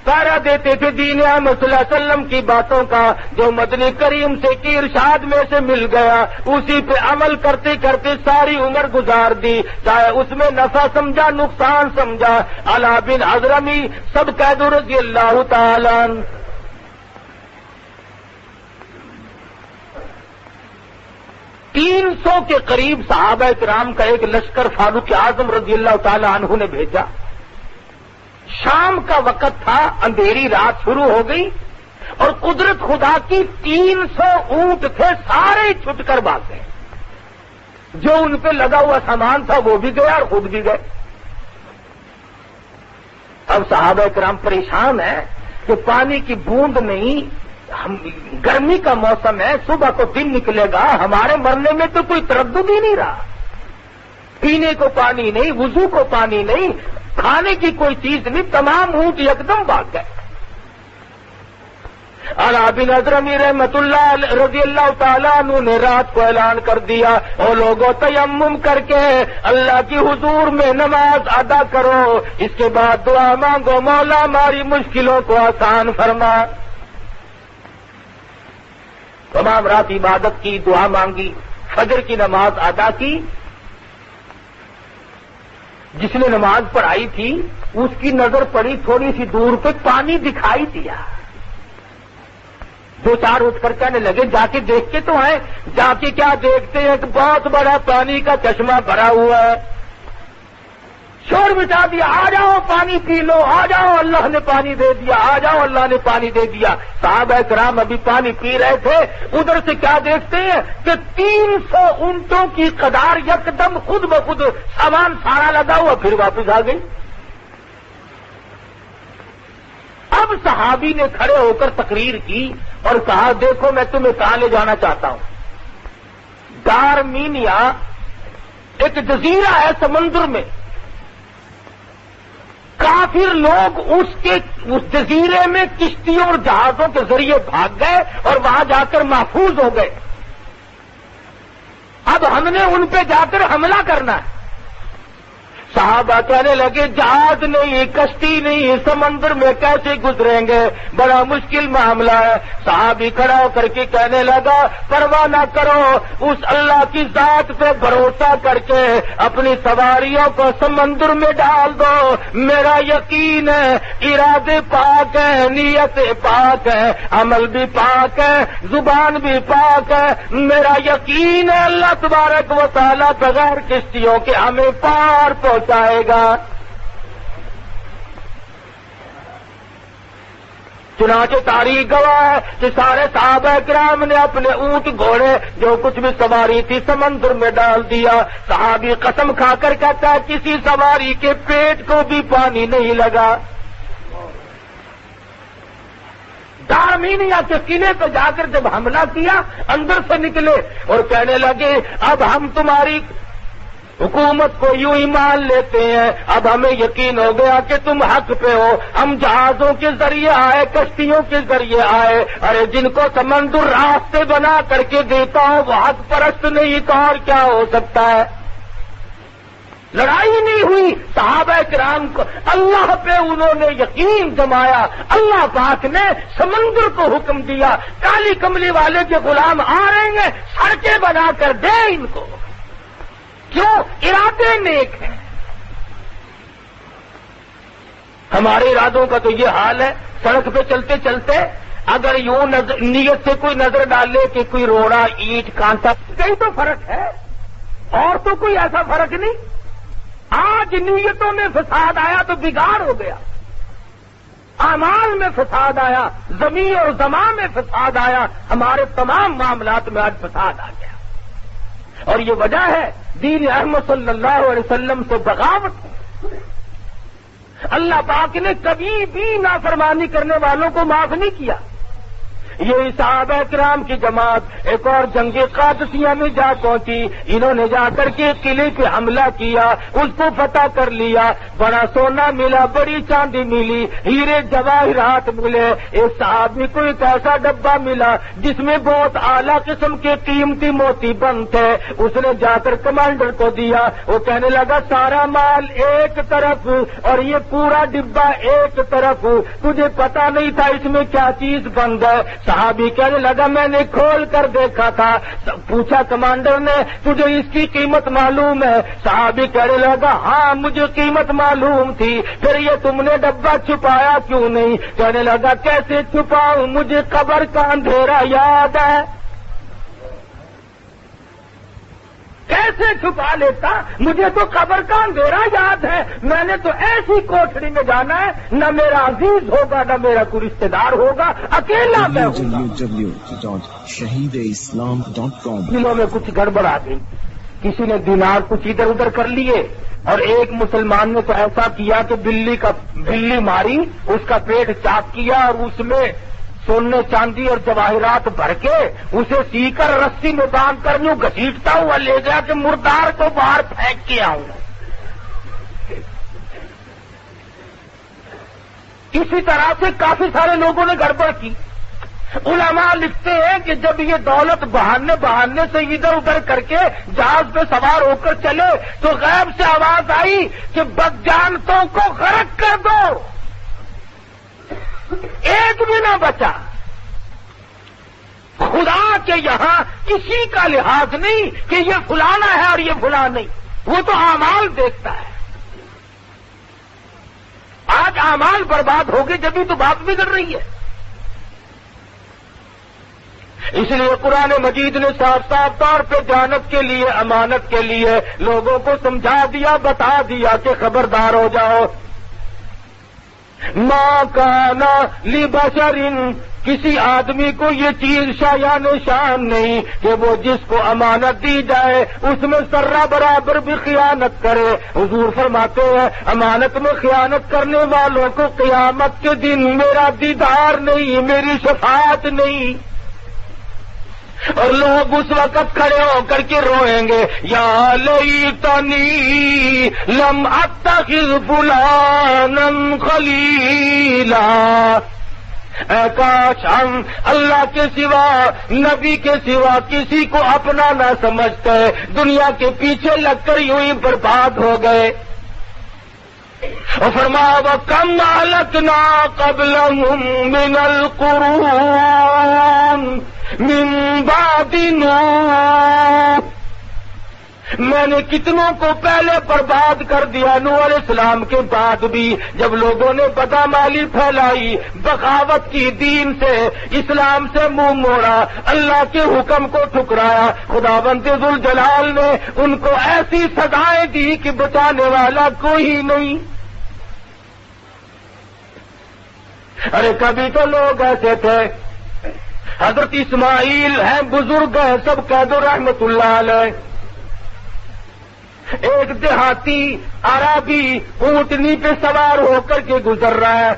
پہرا دیتے تھے دین احمد صلی اللہ علیہ وسلم کی باتوں کا، جو مدنی کریم سے کی ارشاد میں سے مل گیا اسی پہ عمل کرتے کرتے ساری عمر گزار دی، چاہے اس میں نفع سمجھا نقصان سمجھا۔ علا بن حضرمی سب کہہ دو رضی اللہ تعالیٰ عنہ۔ 300 کے قریب صحابہ کرام کا ایک لشکر فاروق اعظم رضی اللہ تعالی عنہ نے بھیجا۔ شام کا وقت تھا، اندھیری رات شروع ہو گئی اور قدرت خدا کی 300 اونٹ تھے، سارے چھٹ کر بھاگ گئے۔ جو ان پہ لگا ہوا سامان تھا وہ بھی گیا اور خود بھی گئے۔ اب صحابہ کرام پریشان ہیں کہ پانی کی بوند نہیں، گرمی کا موسم ہے، صبح کو دن نکلے گا، ہمارے مرنے میں تو کوئی تردد ہی نہیں رہا۔ پینے کو پانی نہیں، وضو کو پانی نہیں، کھانے کی کوئی چیز نہیں، تمام اونٹ یکدم بھاگ گئے۔ علا بن حضرمی رحمت اللہ رضی اللہ تعالیٰ عنہ نے رات کو اعلان کر دیا، او لوگوں تیمم کر کے اللہ کی حضور میں نماز ادا کرو، اس کے بعد دعا مانگو، مولا ہماری مشکلوں کو آسان فرما۔ تمام رات عبادت کی، دعا مانگی، فجر کی نماز ادا کی۔ جس نے نماز پڑھائی تھی اس کی نظر پڑی تھوڑی سی دور پہ، پانی دکھائی دیا۔ دو چار اٹھ کر کہنے لگے جا کے دیکھ کے تو آئے۔ جا کے کیا دیکھتے ہیں کہ بہت بڑا پانی کا چشمہ بھرا ہوا ہے۔ شور مٹا دیا، آ جاؤ پانی پی لو، آ جاؤ اللہ نے پانی دے دیا، آ جاؤ اللہ نے پانی دے دیا۔ صحابہ کرام ابھی پانی پی رہے تھے، ادھر سے کیا دیکھتے ہیں کہ 300 اونٹوں کی قطار یکدم خود بخود سامان سارا لگا ہوا پھر واپس آ گئی۔ اب صحابی نے کھڑے ہو کر تقریر کی اور کہا دیکھو میں تمہیں کہاں لے جانا چاہتا ہوں۔ ڈارمینیا ایک جزیرہ ہے سمندر میں، کافر لوگ اس جزیرے میں کشتیوں اور جہازوں کے ذریعے بھاگ گئے اور وہاں جا کر محفوظ ہو گئے۔ اب ہم نے ان پہ جا کر حملہ کرنا ہے۔ صحابہ کہنے لگے جہاز نہیں، کشتی نہیں، سمندر میں کیسے گزریں گے، بڑا مشکل معاملہ ہے۔ صحابی کھڑا ہو کر کے کہنے لگا پرواہ نہ کرو، اس اللہ کی ذات پہ بھروسہ کر کے اپنی سواریوں کو سمندر میں ڈال دو، میرا یقین ہے ارادے پاک ہیں، نیت پاک ہے، عمل بھی پاک ہے، زبان بھی پاک ہے، میرا یقین ہے اللہ تبارک و تعالیٰ بغیر کشتیوں کے ہمیں پار پہنچائے گا۔ چنانچہ تاریخ گواہ ہے کہ سارے صحابہ کرام نے اپنے اونٹ گھوڑے جو کچھ بھی سواری تھی سمندر میں ڈال دیا۔ صحابی قسم کھا کر کہتا ہے کسی سواری کے پیٹ کو بھی پانی نہیں لگا۔ ڈارمینیا کے قلعے پہ جا کر جب حملہ کیا اندر سے نکلے اور کہنے لگے اب ہم تمہاری حکومت کو یوں ہی مان لیتے ہیں، اب ہمیں یقین ہو گیا کہ تم حق پہ ہو، ہم جہازوں کے ذریعے آئے، کشتیوں کے ذریعے آئے، ارے جن کو سمندر راستے بنا کر کے دیتا ہو وہ حق پرست نہیں تو اور کیا ہو سکتا ہے۔ لڑائی نہیں ہوئی، صحابہ کرام کو اللہ پہ انہوں نے یقین جمایا، اللہ پاک نے سمندر کو حکم دیا کالی کملی والے کے غلام آ رہے ہیں، سڑکیں بنا کر دے ان کو، کیوں؟ ارادے نیک ہیں۔ ہمارے ارادوں کا تو یہ حال ہے، سڑک پہ چلتے چلتے اگر یوں نیت سے کوئی نظر ڈالے کہ کوئی روڑا اینٹ کانٹا کہیں تو فرق ہے، اور تو کوئی ایسا فرق نہیں۔ آج نیتوں میں فساد آیا تو بگاڑ ہو گیا، اعمال میں فساد آیا، زمین اور زمان میں فساد آیا، ہمارے تمام معاملات میں آج فساد آ گیا۔ اور یہ وجہ ہے دین احمد صلی اللہ علیہ وسلم سے بغاوت۔ اللہ پاک نے کبھی بھی نافرمانی کرنے والوں کو معاف نہیں کیا، یہ صحابہ کرام کی جماعت ایک اور جنگ قادسیہ میں جا پہنچی. انہوں نے جا کر کے قلعے پہ حملہ کیا, اس کو فتح کر لیا. بڑا سونا ملا, بڑی چاندی ملی, ہیرے جواہرات ملے. ایک صحابی کو ایک ایسا ڈبہ ملا جس میں بہت اعلیٰ قسم کے قیمتی موتی بند تھے. اس نے جا کر کمانڈر کو دیا. وہ کہنے لگا سارا مال ایک طرف اور یہ پورا ڈبہ ایک طرف, تجھے پتا نہیں تھا اس میں کیا چیز بند ہے. صحابی کہنے لگا میں نے کھول کر دیکھا تھا. پوچھا کمانڈر نے تجھے اس کی قیمت معلوم ہے؟ صحابی کہنے لگا ہاں مجھے قیمت معلوم تھی. پھر یہ تم نے ڈبہ چھپایا کیوں نہیں؟ کہنے لگا کیسے چھپاؤں, مجھے قبر کا اندھیرا یاد ہے. کیسے چھپا لیتا, مجھے تو قبر کا اندھیرا یاد ہے. میں نے تو ایسی کوٹھڑی میں جانا ہے, نہ میرا عزیز ہوگا نہ میرا کوئی رشتے دار ہوگا, اکیلا میں ہوں. www.shahideislam.com دلوں میں کچھ گڑبڑ آ گئی. کسی نے دینار کچھ ادھر ادھر کر لیے, اور ایک مسلمان نے تو ایسا کیا کہ بلی ماری, اس کا پیٹ چاک کیا اور اس میں سونے چاندی اور جواہرات بھر کے اسے سی کر رسی میں باندھ کر یوں گھسیٹتا ہوا لے گیا کہ مردار کو باہر پھینک کے آؤں. اسی طرح سے کافی سارے لوگوں نے گڑبڑ کی. علماء لکھتے ہیں کہ جب یہ دولت بہانے سے ادھر ادھر کر کے جہاز پہ سوار ہو کر چلے تو غیب سے آواز آئی کہ بدجانتوں کو غرق کر دو, ایک بھی نہ بچا. خدا کے یہاں کسی کا لحاظ نہیں کہ یہ فلانا ہے اور یہ فلاں نہیں, وہ تو اعمال دیکھتا ہے. آج اعمال برباد ہو گئے جبھی تو بات بگڑ رہی ہے. اس لیے قرآن مجید نے صاف صاف طور پہ جانت کے لیے, امانت کے لیے لوگوں کو سمجھا دیا, بتا دیا کہ خبردار ہو جاؤ. ما کانا لبشر, کسی آدمی کو یہ چیز شایان شان نہیں کہ وہ جس کو امانت دی جائے اس میں ذرہ برابر بھی خیانت کرے. حضور فرماتے ہیں امانت میں خیانت کرنے والوں کو قیامت کے دن میرا دیدار نہیں, میری شفاعت نہیں. اور لوگ اس وقت کھڑے ہو کر کے روئیں گے, یا لیتنی لم اتخذ فلانا خلیلا, اے کاش ہم اللہ کے سوا, نبی کے سوا کسی کو اپنا نہ سمجھتے, دنیا کے پیچھے لگ کر یوں ہی برباد ہو گئے. اور فرمایا وَكَمْ أَهْلَكْنَا قَبْلَهُمْ مِنَ الْقُرُونِ مِنْ بَعْدِ نُوحٍ, میں نے کتنوں کو پہلے برباد کر دیا نوح علیہ السلام کے بعد بھی. جب لوگوں نے بدعمالی پھیلائی, بغاوت کی, دین سے اسلام سے منہ موڑا, اللہ کے حکم کو ٹھکرایا, خداوند ذوالجلال نے ان کو ایسی سزائیں دی کہ بچانے والا کوئی نہیں. ارے کبھی تو لوگ ایسے تھے, حضرت اسماعیل ہیں, بزرگ ہیں, سب کہہ دو رحمت اللہ علیہ. ایک دیہاتی عربی اونٹنی پہ سوار ہو کر کے گزر رہا ہے,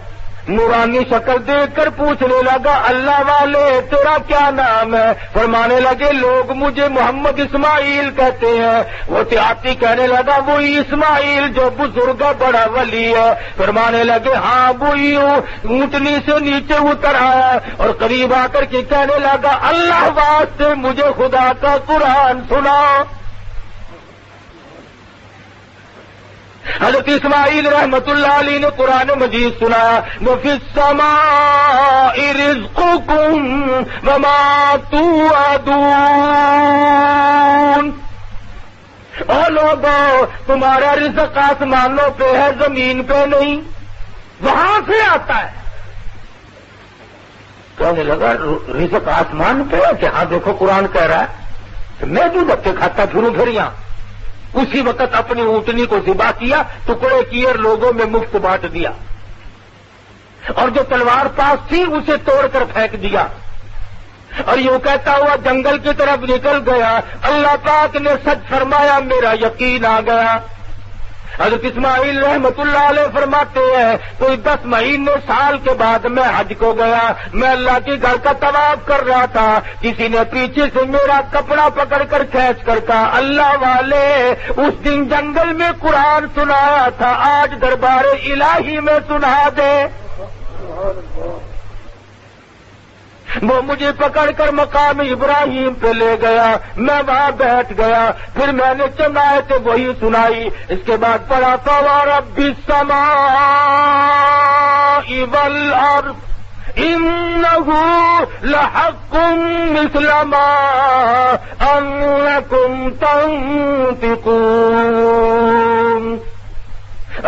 نورانی شکل دیکھ کر پوچھنے لگا اللہ والے تیرا کیا نام ہے؟ فرمانے لگے لوگ مجھے محمد اسماعیل کہتے ہیں. وہ دیہاتی کہنے لگا وہی اسماعیل جو بزرگ بڑا ولی ہے. فرمانے لگے ہاں وہی ہوں. اونٹنی سے نیچے اتر آیا اور قریب آ کر کے کہنے لگا اللہ واسطے مجھے خدا کا قرآن سنا. حضرت اسماعیل رحمت اللہ علیہ نے قرآن مجید سنایا, وَفِي السَّمَاءِ رِزْقُكُمْ وَمَا تُوعَدُونَ, او لوگوں تمہارا رزق آسمانوں پہ ہے, زمین پہ نہیں, وہاں سے آتا ہے. کہنے لگا رزق آسمان پہ ہے کہ ہاں دیکھو قرآن کہہ رہا ہے کہ میں جو دھکے کھاتا پھروں پھر یہاں. اسی وقت اپنی اونٹنی کو ذبح کیا, ٹکڑے کیے اور لوگوں میں مفت بانٹ دیا, اور جو تلوار پاس تھی اسے توڑ کر پھینک دیا, اور یوں کہتا ہوا جنگل کی طرف نکل گیا. اللہ پاک نے سچ فرمایا, میرا یقین آ گیا. حضرت اسماعیل رحمت اللہ علیہ فرماتے ہیں کوئی 10 مہینے سال کے بعد میں حج کو گیا، میں اللہ کے گھر کا طواف کر رہا تھا، کسی نے پیچھے سے میرا کپڑا پکڑ کر کھینچ کر کہا اللہ والے اس دن جنگل میں قرآن سنایا تھا، آج دربار الہی میں سنا دے۔ وہ مجھے پکڑ کر مقام ابراہیم پہ لے گیا، میں وہاں بیٹھ گیا، پھر میں نے چند آیتیں وہی سنائی، اس کے بعد پڑھا فورب السماء والارض انہ لحق مثل ما انکم تنطقون۔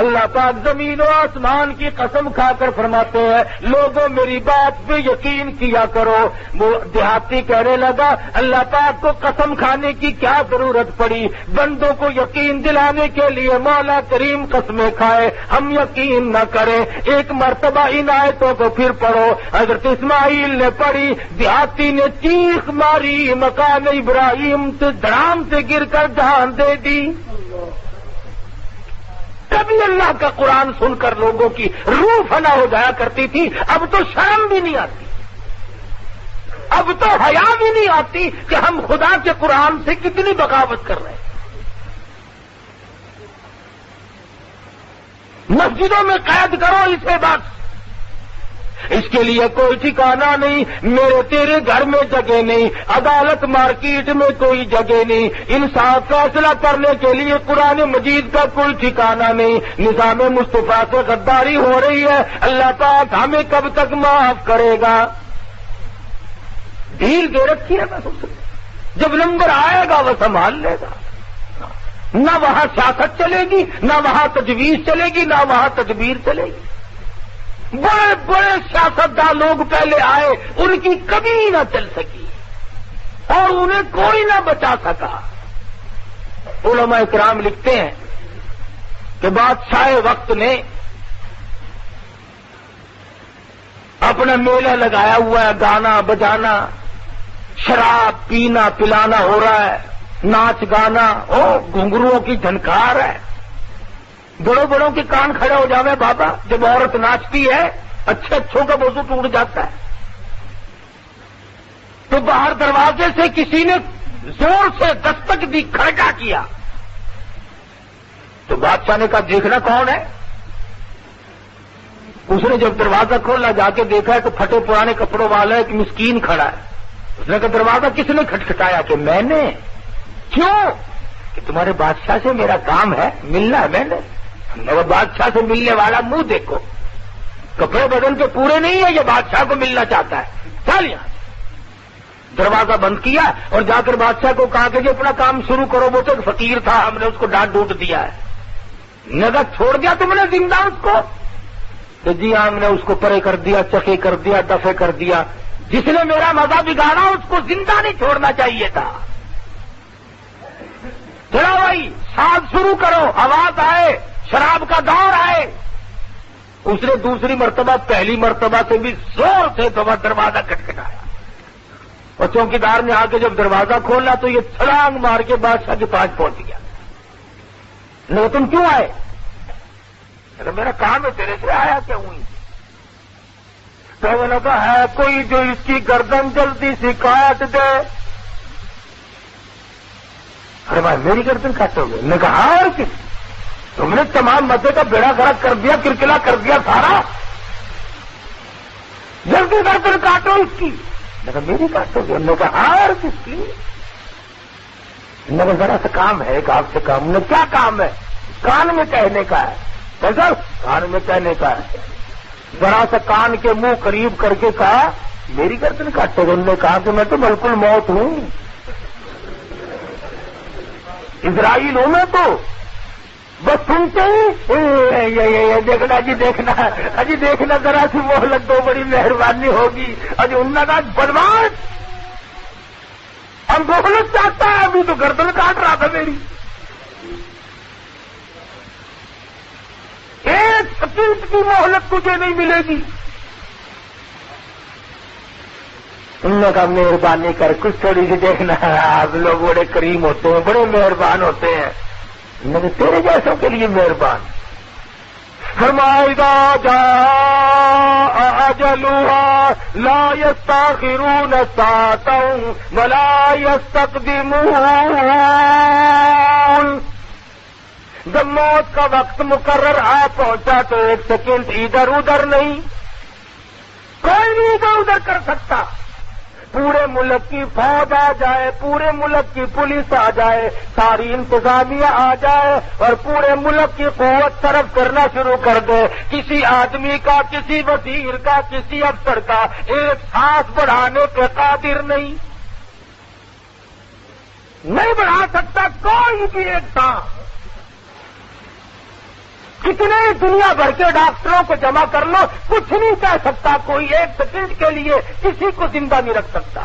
اللہ پاک زمین و آسمان کی قسم کھا کر فرماتے ہیں لوگوں میری بات پہ یقین کیا کرو۔ وہ دیہاتی کہنے لگا اللہ پاک کو قسم کھانے کی کیا ضرورت پڑی، بندوں کو یقین دلانے کے لیے مولا کریم قسمیں کھائے، ہم یقین نہ کریں۔ ایک مرتبہ ان آیتوں کو پھر پڑھو، حضرت اسماعیل نے پڑھی، دیہاتی نے چیخ ماری، مقام ابراہیم سے دھڑام سے گر کر جان دے دی۔ کبھی اللہ کا قرآن سن کر لوگوں کی روح فنا ہو جایا کرتی تھی، اب تو شرم بھی نہیں آتی، اب تو حیا بھی نہیں آتی کہ ہم خدا کے قرآن سے کتنی بغاوت کر رہے ہیں۔ مسجدوں میں قید کرو اسے بس، اس کے لیے کوئی ٹھکانہ نہیں، میرے تیرے گھر میں جگہ نہیں، عدالت مارکیٹ میں کوئی جگہ نہیں، انصاف فیصلہ کرنے کے لیے قرآن مجید کا کوئی ٹھکانہ نہیں۔ نظام مصطفیٰ سے غداری ہو رہی ہے، اللہ پاک ہمیں کب تک معاف کرے گا؟ ڈھیل دے رکھی ہے بس اسے، جب نمبر آئے گا وہ سنبھال لے گا۔ نہ وہاں سیاست چلے گی، نہ وہاں تجویز چلے گی، نہ وہاں تدبیر چلے گی۔ بڑے بڑے سیاستدان لوگ پہلے آئے، ان کی کبھی نہ چل سکی اور انہیں کوئی نہ بچا سکا۔ علماء کرام لکھتے ہیں کہ بادشاہ وقت نے اپنا میلہ لگایا ہوا ہے، گانا بجانا، شراب پینا پلانا ہو رہا ہے، ناچ گانا، گھنگروؤں کی جھنکار ہے، بڑوں بڑوں کے کان کھڑے ہو جاوے بابا، جب عورت ناچتی ہے اچھے اچھوں کا وضو ٹوٹ جاتا ہے۔ تو باہر دروازے سے کسی نے زور سے دستک دی، کھڑکا کیا، تو بادشاہ نے کہا دیکھنا کون ہے۔ اس نے جب دروازہ کھولا جا کے دیکھا تو پھٹے پرانے کپڑوں والا ایک مسکین کھڑا ہے۔ اس نے کہا دروازہ کس نے کھٹکھٹایا؟ کہ میں نے۔ کیوں؟ کہ تمہارے بادشاہ سے میرا کام ہے، ملنا ہے میں نے۔ وہ بادشاہ سے ملنے والا منہ دیکھو، کپڑے بدن کے پورے نہیں ہے، یہ بادشاہ کو ملنا چاہتا ہے، چل یہاں۔ دروازہ بند کیا اور جا کر بادشاہ کو کہا کہ جی اپنا کام شروع کرو، وہ تو ایک فقیر تھا، ہم نے اس کو ڈانٹ ڈوٹ دیا ہے۔ نگر چھوڑ دیا تم نے زندہ اس کو؟ کہ جی ہاں ہم نے اس کو پرے کر دیا، چکے کر دیا، دفے کر دیا۔ جس نے میرا مزہ بگاڑا اس کو زندہ نہیں چھوڑنا چاہیے تھا۔ چلو بھائی ساز شروع کرو، آواز آئے، شراب کا دور آئے۔ اس نے دوسری مرتبہ پہلی مرتبہ سے بھی زور سے دروازہ کھٹکھٹایا، اور چوکیدار نے آ کے جب دروازہ کھولا تو یہ چھلانگ مار کے بادشاہ کے پاس پہنچ گیا۔ نہیں تم کیوں آئے؟ میرا کام ہے، تیرے سے آیا کیا ہوئی؟ تو میں نے کہا ہے کوئی جو اس کی گردن جلدی سے کاٹ دے۔ ارے بھائی میری گردن کاٹو گے؟ میں نے کہا ہاں اور کس؟ تم نے تمام مدے کا بیڑا غرق کر دیا، کرکلا کر دیا سارا، جلدی گردن کاٹو اس کی۔ میں نے کہا میری کاٹو گے؟ میں نے کہا ہاں اور کس کی؟ میں نے ذرا سا کام ہے ایک آپ سے کام۔ نے کیا کام ہے؟ کان میں کہنے کا ہے۔ سر کان میں کہنے کا ہے۔ ذرا سا کان کے منہ قریب کر کے کہا میری گردن کاٹو گے؟ انہوں نے کہا کہ میں تو بالکل موت ہوں، اسرائیل ہوں میں تو، بس سنتے ہی دیکھنا جی دیکھنا اجی دیکھنا، ذرا سی مہلت دو، بڑی مہربانی ہوگی۔ اجی انہوں نے کہا بدماش ہم مہلت چاہتا ہے، ابھی تو گردن کاٹ رہا تھا میری۔ ایک سکینت کی مہلت تجھے نہیں ملے گی۔ انہوں نے کہا مہربانی کر کچھ تھوڑی سی دیکھنا، آپ لوگ بڑے کریم ہوتے ہیں، بڑے مہربان ہوتے ہیں، میں تیرے جیسوں کے لیے مہربان. فرمایا جاء اجلها لا يستاخرون ساعة ولا يستقدمون. جب موت کا وقت مقرر آ پہنچا تو ایک سیکنڈ ادھر ادھر نہیں، کوئی نہیں ادھر ادھر کر سکتا. پورے ملک کی فوج آ جائے، پورے ملک کی پولیس آ جائے، ساری انتظامیہ آ جائے اور پورے ملک کی قوت صرف کرنا شروع کر دے، کسی آدمی کا، کسی وزیر کا، کسی افسر کا ایک سانس بڑھانے پہ قادر نہیں بڑھا سکتا کوئی بھی ایک سانس. کتنے دنیا بھر کے ڈاکٹروں کو جمع کر لو، کچھ نہیں کہہ سکتا کوئی ایک سیکنڈ کے لیے کسی کو زندہ نہیں رکھ سکتا.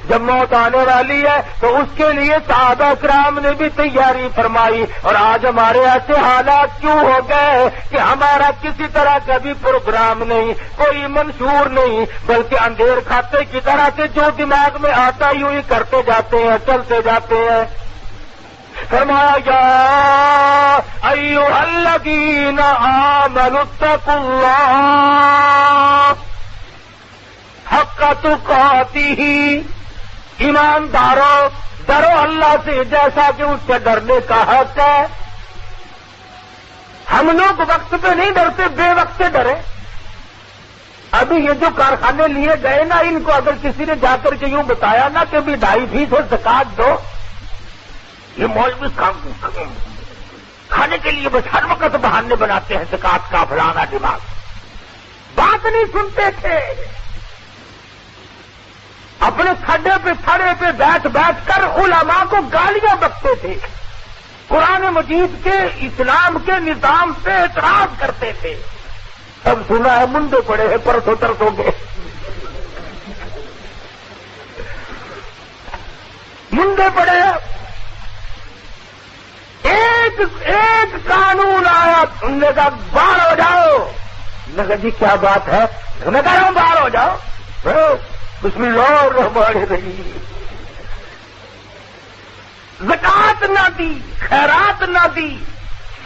جب موت آنے والی ہے تو اس کے لیے صحابہ کرام نے بھی تیاری فرمائی. اور آج ہمارے ایسے حالات کیوں ہو گئے کہ ہمارا کسی طرح کا بھی پروگرام نہیں، کوئی منشور نہیں، بلکہ اندھیر کھاتے کی طرح سے جو دماغ میں آتا یوں ہی کرتے جاتے ہیں، چلتے جاتے ہیں. فرمایا یا ایھا الذین آمنوا اتقوا اللہ حق تقاتہ. ایمانداروں ڈرو اللہ سے جیسا کہ اس سے ڈرنے کا حق ہے. ہم لوگ وقت پہ نہیں ڈرتے، بے وقت سے ڈرے. ابھی یہ جو کارخانے لیے گئے نا، ان کو اگر کسی نے جا کر کے یوں بتایا نا کہ بھی 2.5% زکات دو، یہ مولوی کھانے کے لیے بس ہر وقت بہانے بناتے ہیں، زکات کا فلانا دماغ. بات نہیں سنتے تھے، اپنے کھڈے پہ تھڑے پہ بیٹھ بیٹھ کر علماء کو گالیاں بکتے تھے، قرآن مجید کے اسلام کے نظام سے اعتراض کرتے تھے. اب سنا ہے منڈے پڑے ہیں پرسوں ترسوں کے، منڈے پڑے ہیں. ایک قانون آیا، تم نے کہا باہر ہو جاؤ. میں کہا جی کیا بات ہے؟ میں کہہ رہا ہوں باہر ہو جاؤ. بسم اللہ الرحمن الرحیم. زکات نہ دی، خیرات نہ دی،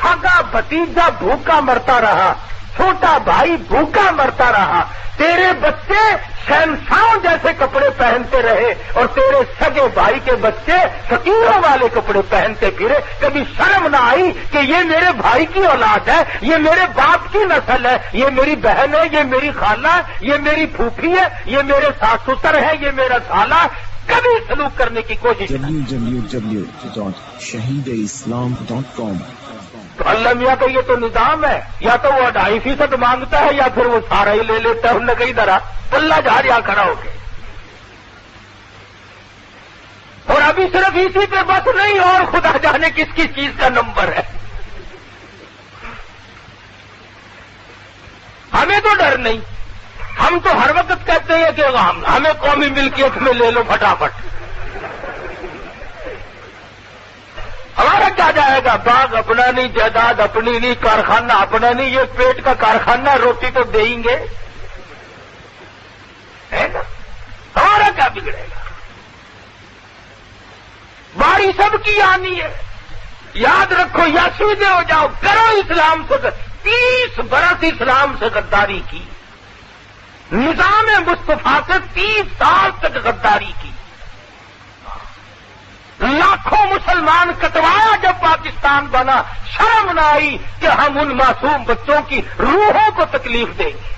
سگا بھتیجا بھوکا مرتا رہا، چھوٹا بھائی بھوکا مرتا رہا، تیرے بچے شہنشاہوں جیسے کپڑے پہنتے رہے اور تیرے سگے بھائی کے بچے فقیروں والے کپڑے پہنتے پھرے. کبھی شرم نہ آئی کہ یہ میرے بھائی کی اولاد ہے، یہ میرے باپ کی نسل ہے، یہ میری بہن ہے، یہ میری خالہ ہے، یہ میری پھوپھی ہے، یہ میرے ساس سسر ہے، یہ میرا سالہ. کبھی سلوک کرنے کی کوشش نہیں. www.shahideislam.com. تو اللہ میاں کا یہ تو نظام ہے، یا تو وہ 2.5% مانگتا ہے یا پھر وہ سارا ہی لے لیتا ہے. انہوں نے کہیں درا اللہ جہاں یہاں کھڑا ہو کے. اور ابھی صرف اسی پہ بس نہیں، اور خدا جانے کس کس چیز کا نمبر ہے. ہمیں تو ڈر نہیں، ہم تو ہر وقت کہتے ہیں کہ ہمیں قومی ملکیت میں لے لو فٹافٹ. ہمارا کیا جائے گا؟ باغ اپنا نہیں، جائیداد اپنی نہیں، کارخانہ اپنا نہیں. یہ پیٹ کا کارخانہ، روٹی تو دیں گے، ہے نا؟ ہمارا کیا بگڑے گا؟ باری سب کی آنی ہے. یاد رکھو یا سیدھے ہو جاؤ، کرو اسلام سے. 30 برس اسلام سے غداری کی، نظام مصطفیٰ سے 30 سال تک غداری کی. لاکھوں مسلمان کٹوایا جب پاکستان بنا. شرم نہ آئی کہ ہم ان معصوم بچوں کی روحوں کو تکلیف دیں گے.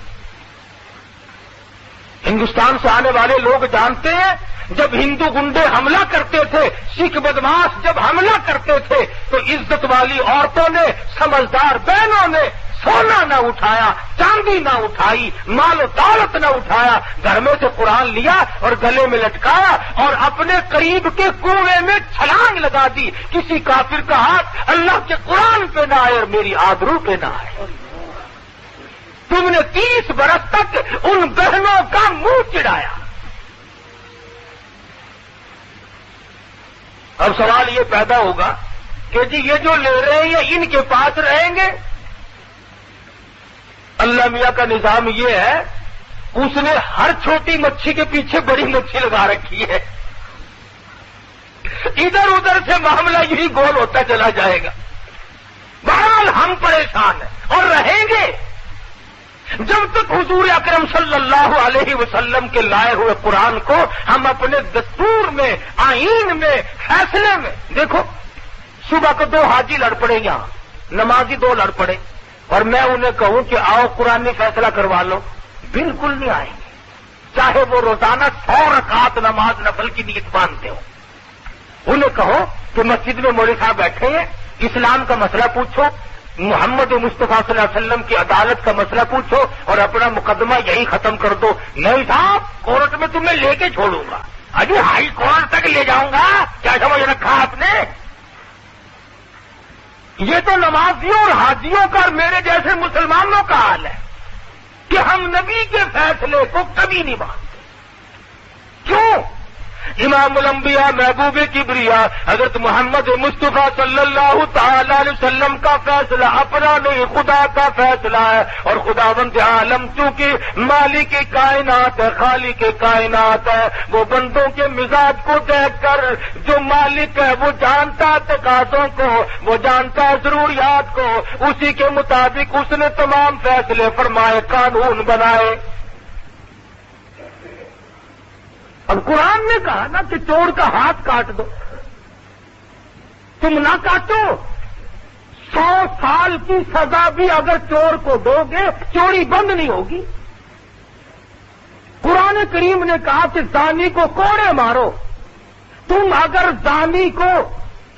ہندوستان سے آنے والے لوگ جانتے ہیں، جب ہندو گنڈے حملہ کرتے تھے، سکھ بدماش جب حملہ کرتے تھے، تو عزت والی عورتوں نے، سمجھدار بہنوں نے سونا نہ اٹھایا، چاندی نہ اٹھائی، مال و دولت نہ اٹھایا. گھر میں سے قرآن لیا اور گلے میں لٹکایا اور اپنے قریب کے کنویں میں چھلانگ لگا دی. کسی کافر کا ہاتھ اللہ کے قرآن پہ نہ آئے اور میری آبرو پہ نہ آئے. تم نے 30 برس تک ان بہنوں کا منہ چڑھایا. اب سوال یہ پیدا ہوگا کہ جی یہ جو لے رہے ہیں یہ ان کے پاس رہیں گے؟ اللہ میاں کا نظام یہ ہے، اس نے ہر چھوٹی مچھی کے پیچھے بڑی مچھی لگا رکھی ہے. ادھر ادھر سے معاملہ یہی گول ہوتا چلا جائے گا. بہرحال ہم پریشان ہیں اور رہیں گے جب تک حضور اکرم صلی اللہ علیہ وسلم کے لائے ہوئے قرآن کو ہم اپنے دستور میں، آئین میں، فیصلے میں. دیکھو صبح کو 2 حاجی لڑ پڑے یہاں، نمازی 2 لڑ پڑے، اور میں انہیں کہوں کہ آؤ قرآن میں فیصلہ کروا لو، بالکل نہیں آئیں گے، چاہے وہ روزانہ 100 رکعت نماز نفل کی نیت باندھتے ہو. انہیں کہو کہ مسجد میں مولوی صاحب بیٹھے ہیں، اسلام کا مسئلہ پوچھو، محمد مصطفیٰ صلی اللہ علیہ وسلم کی عدالت کا مسئلہ پوچھو اور اپنا مقدمہ یہی ختم کر دو. نہیں صاحب، کورٹ میں تمہیں لے کے چھوڑوں گا، ابھی ہائی کورٹ تک لے جاؤں گا. کیا سمجھ رکھا آپ نے؟ یہ تو نمازیوں اور حاجیوں کا اور میرے جیسے مسلمانوں کا حال ہے کہ ہم نبی کے فیصلے کو کبھی نہیں مانتے. کیوں؟ امام الانبیاء محبوب کبریا حضرت محمد مصطفیٰ صلی اللہ تعالی علیہ وسلم کا فیصلہ اپنا نہیں، خدا کا فیصلہ ہے. اور خداوند عالم چونکہ مالک کائنات ہے، خالق کائنات ہے، وہ بندوں کے مزاج کو دیکھ کر جو مالک ہے وہ جانتا ہے تقاضوں کو، وہ جانتا ہے ضروریات کو، اسی کے مطابق اس نے تمام فیصلے فرمائے، قانون بنائے. اب قرآن نے کہا نا کہ چور کا ہاتھ کاٹ دو، تم نہ کاٹو، 100 سال کی سزا بھی اگر چور کو دو گے چوری بند نہیں ہوگی. قرآن کریم نے کہا کہ زانی کو کوڑے مارو، تم اگر زانی کو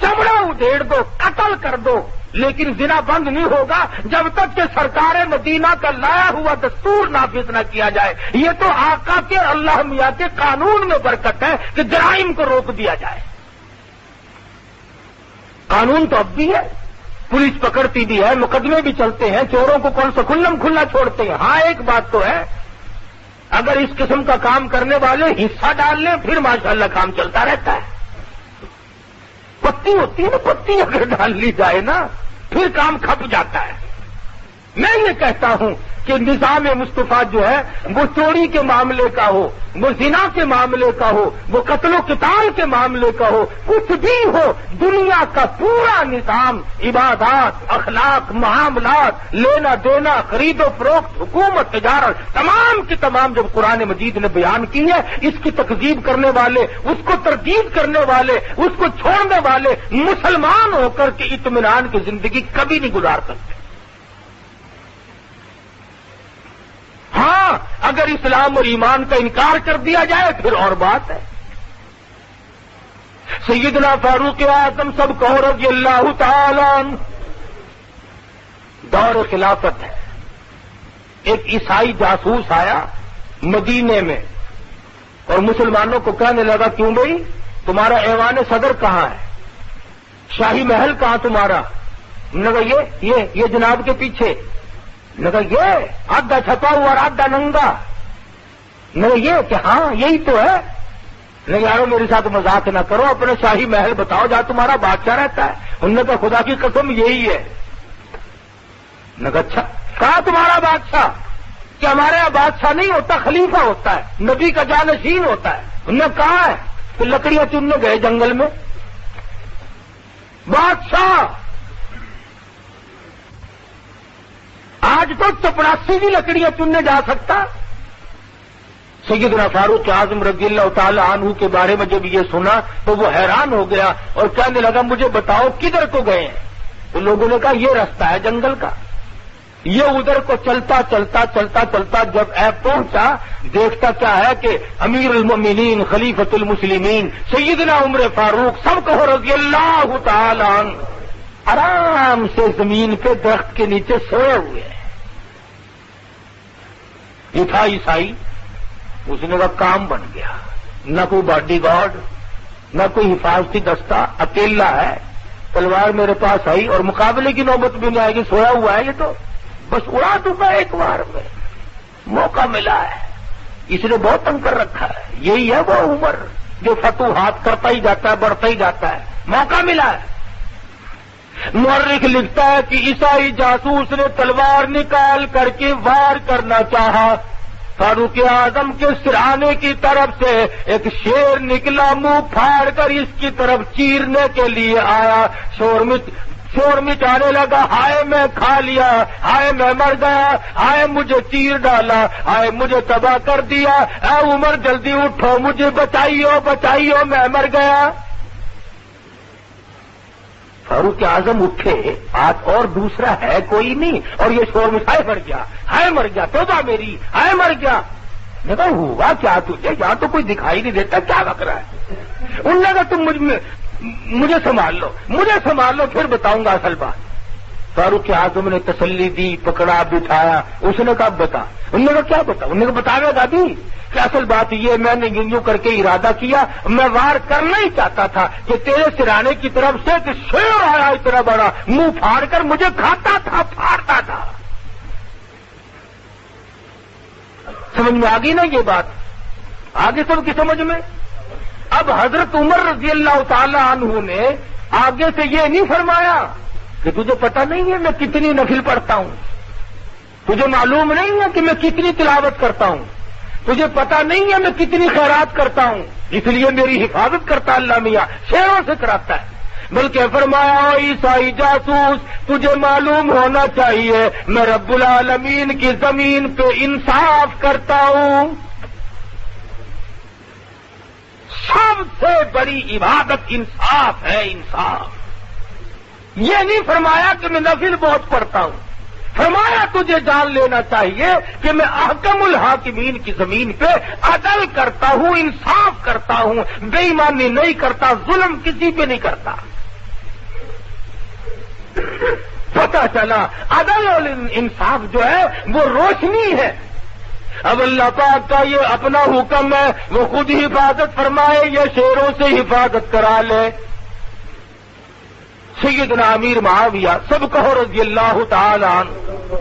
چمڑا ادھیڑ دو، قتل کر دو، لیکن زنا بند نہیں ہوگا جب تک کہ سرکار مدینہ کا لایا ہوا دستور نافذ نہ کیا جائے. یہ تو آقا کے، اللہ میاں کے قانون میں برکت ہے کہ جرائم کو روک دیا جائے. قانون تو اب بھی ہے، پولیس پکڑتی بھی ہے، مقدمے بھی چلتے ہیں، چوروں کو کون سا کھلم کھلا چھوڑتے ہیں. ہاں ایک بات تو ہے، اگر اس قسم کا کام کرنے والے حصہ ڈال لیں پھر ماشاءاللہ کام چلتا رہتا ہے. پتی ہوتی ہے نا، پتی اگر ڈال لی جائے نا پھر کام کھپ جاتا ہے. میں یہ کہتا ہوں کہ نظام مصطفیٰ جو ہے وہ چوری کے معاملے کا ہو، وہ زنا کے معاملے کا ہو، وہ قتل و قتال کے معاملے کا ہو، کچھ بھی ہو، دنیا کا پورا نظام، عبادات، اخلاق، معاملات، لینا دینا، خرید و فروخت، حکومت، تجارت، تمام کی تمام جب قرآن مجید نے بیان کی ہے، اس کی تکذیب کرنے والے، اس کو تردید کرنے والے، اس کو چھوڑنے والے مسلمان ہو کر کے اطمینان کی زندگی کبھی نہیں گزار سکتے. ہاں اگر اسلام اور ایمان کا انکار کر دیا جائے پھر اور بات ہے. سیدنا فاروق اعظم سب کو رضی اللہ تعالی عنہ دور خلافت ہے. ایک عیسائی جاسوس آیا مدینے میں اور مسلمانوں کو کہنے لگا، کیوں بھائی تمہارا ایوان صدر کہاں ہے، شاہی محل کہاں تمہارا؟ نے کہا یہ جناب کے پیچھے. نے کہا یہ آدھا چھپا ہوا اور آدھا ننگا. نے یہ کہ ہاں یہی تو ہے. نے یارو میرے ساتھ مذاق نہ کرو، اپنے شاہی محل بتاؤ جہاں تمہارا بادشاہ رہتا ہے. انہوں نے کہا خدا کی قسم یہی ہے. نے کہا اچھا، کہاں تمہارا بادشاہ؟ کہ ہمارے یہاں بادشاہ نہیں ہوتا، خلیفہ ہوتا ہے، نبی کا جانشین ہوتا ہے. انہوں نے کہا ہے کہ لکڑیاں چننے گئے جنگل میں. بادشاہ آج تو چپڑاسی بھی لکڑیاں چننے جا سکتا. سیدنا فاروق اعظم رضی اللہ تعالی عنہ کے بارے میں جب یہ سنا تو وہ حیران ہو گیا اور کہنے لگا مجھے بتاؤ کدھر کو گئے ہیں؟ تو لوگوں نے کہا یہ راستہ ہے جنگل کا. یہ ادھر کو چلتا چلتا چلتا چلتا جب ایپ پہنچا دیکھتا کیا ہے کہ امیر المؤمنین خلیفۃ المسلمین سیدنا عمر فاروق سب کو رضی اللہ تعالی عنہ آرام سے زمین پہ درخت کے نیچے سوئے ہوئے ہیں. یہ تھا عیسائی. اس نے کا کام بن گیا، نہ کوئی باڈی گارڈ نہ کوئی حفاظتی دستہ، اکیلا ہے، تلوار میرے پاس آئی اور مقابلے کی نوبت بھی نہیں آئے گی، سویا ہوا ہے یہ تو بس اڑا دوں گا ایک بار میں. موقع ملا ہے، اس نے بہت تنگ کر رکھا ہے. یہی ہے وہ عمر جو فتوحات کرتا ہی جاتا ہے، بڑھتا ہی جاتا ہے. موقع ملا ہے. مورخ لکھتا ہے کہ عیسائی جاسوس نے تلوار نکال کر کے وار کرنا چاہا فاروق اعظم کے سرانے کی طرف سے ایک شیر نکلا، منہ پھاڑ کر اس کی طرف چیرنے کے لیے آیا، شور مچانے لگا، ہائے میں کھا لیا، ہائے میں مر گیا، ہائے مجھے چیر ڈالا، ہائے مجھے تباہ کر دیا، اے عمر جلدی اٹھو، مجھے بچائیو بچائیو، میں مر گیا۔ فاروق اعظم اٹھے، آج اور دوسرا ہے کوئی نہیں، اور یہ شور مچائے مر گیا، ہائے مر گیا، توبہ میری، ہائے مر گیا۔ میں کہا ہوا کیا تجھے؟ یہاں تو کوئی دکھائی نہیں دیتا، کیا لگ رہا ہے؟ انہوں نے کہا تم مجھے سنبھال لو پھر بتاؤں گا اصل بات۔ فاروق اعظم نے تسلی دی، پکڑا بٹھایا، اس نے کہا بتا۔ انہوں نے کہا کیا بتا؟ انہوں نے کہا بتاوے گا بھی کہ اصل بات یہ میں نے یوں کر کے ارادہ کیا، میں وار کرنا ہی چاہتا تھا کہ تیرے سرانے کی طرف سے کہ شیر آیا اتنا بڑا، منہ پھاڑ کر مجھے کھاتا تھا، پھاڑتا تھا۔ سمجھ میں آ گئی نا یہ بات؟ آگے سب کی سمجھ میں؟ اب حضرت عمر رضی اللہ تعالی عنہ نے آگے سے یہ نہیں فرمایا کہ تجھے پتہ نہیں ہے میں کتنی نفل پڑھتا ہوں، تجھے معلوم نہیں ہے کہ میں کتنی تلاوت کرتا ہوں، تجھے پتہ نہیں ہے میں کتنی خیرات کرتا ہوں، اس لیے میری حفاظت کرتا اللہ میاں، شیروں سے کراتا ہے۔ بلکہ فرمایا او عیسائی جاسوس، تجھے معلوم ہونا چاہیے میں رب العالمین کی زمین پہ انصاف کرتا ہوں، سب سے بڑی عبادت انصاف ہے، انصاف۔ یہ نہیں فرمایا کہ میں نفل بہت پڑھتا ہوں، فرمایا تجھے جان لینا چاہیے کہ میں احکم الحاکمین کی زمین پہ عدل کرتا ہوں، انصاف کرتا ہوں، بے ایمانی نہیں کرتا، ظلم کسی پہ نہیں کرتا۔ پتہ چلا عدل اور انصاف جو ہے وہ روشنی ہے۔ اب اللہ پاک کا یہ اپنا حکم ہے، وہ خود ہی حفاظت فرمائے، یہ شیروں سے حفاظت کرا لے۔ سیدنا امیر معاویہ سب کہو رضی اللہ تعالی عنہ،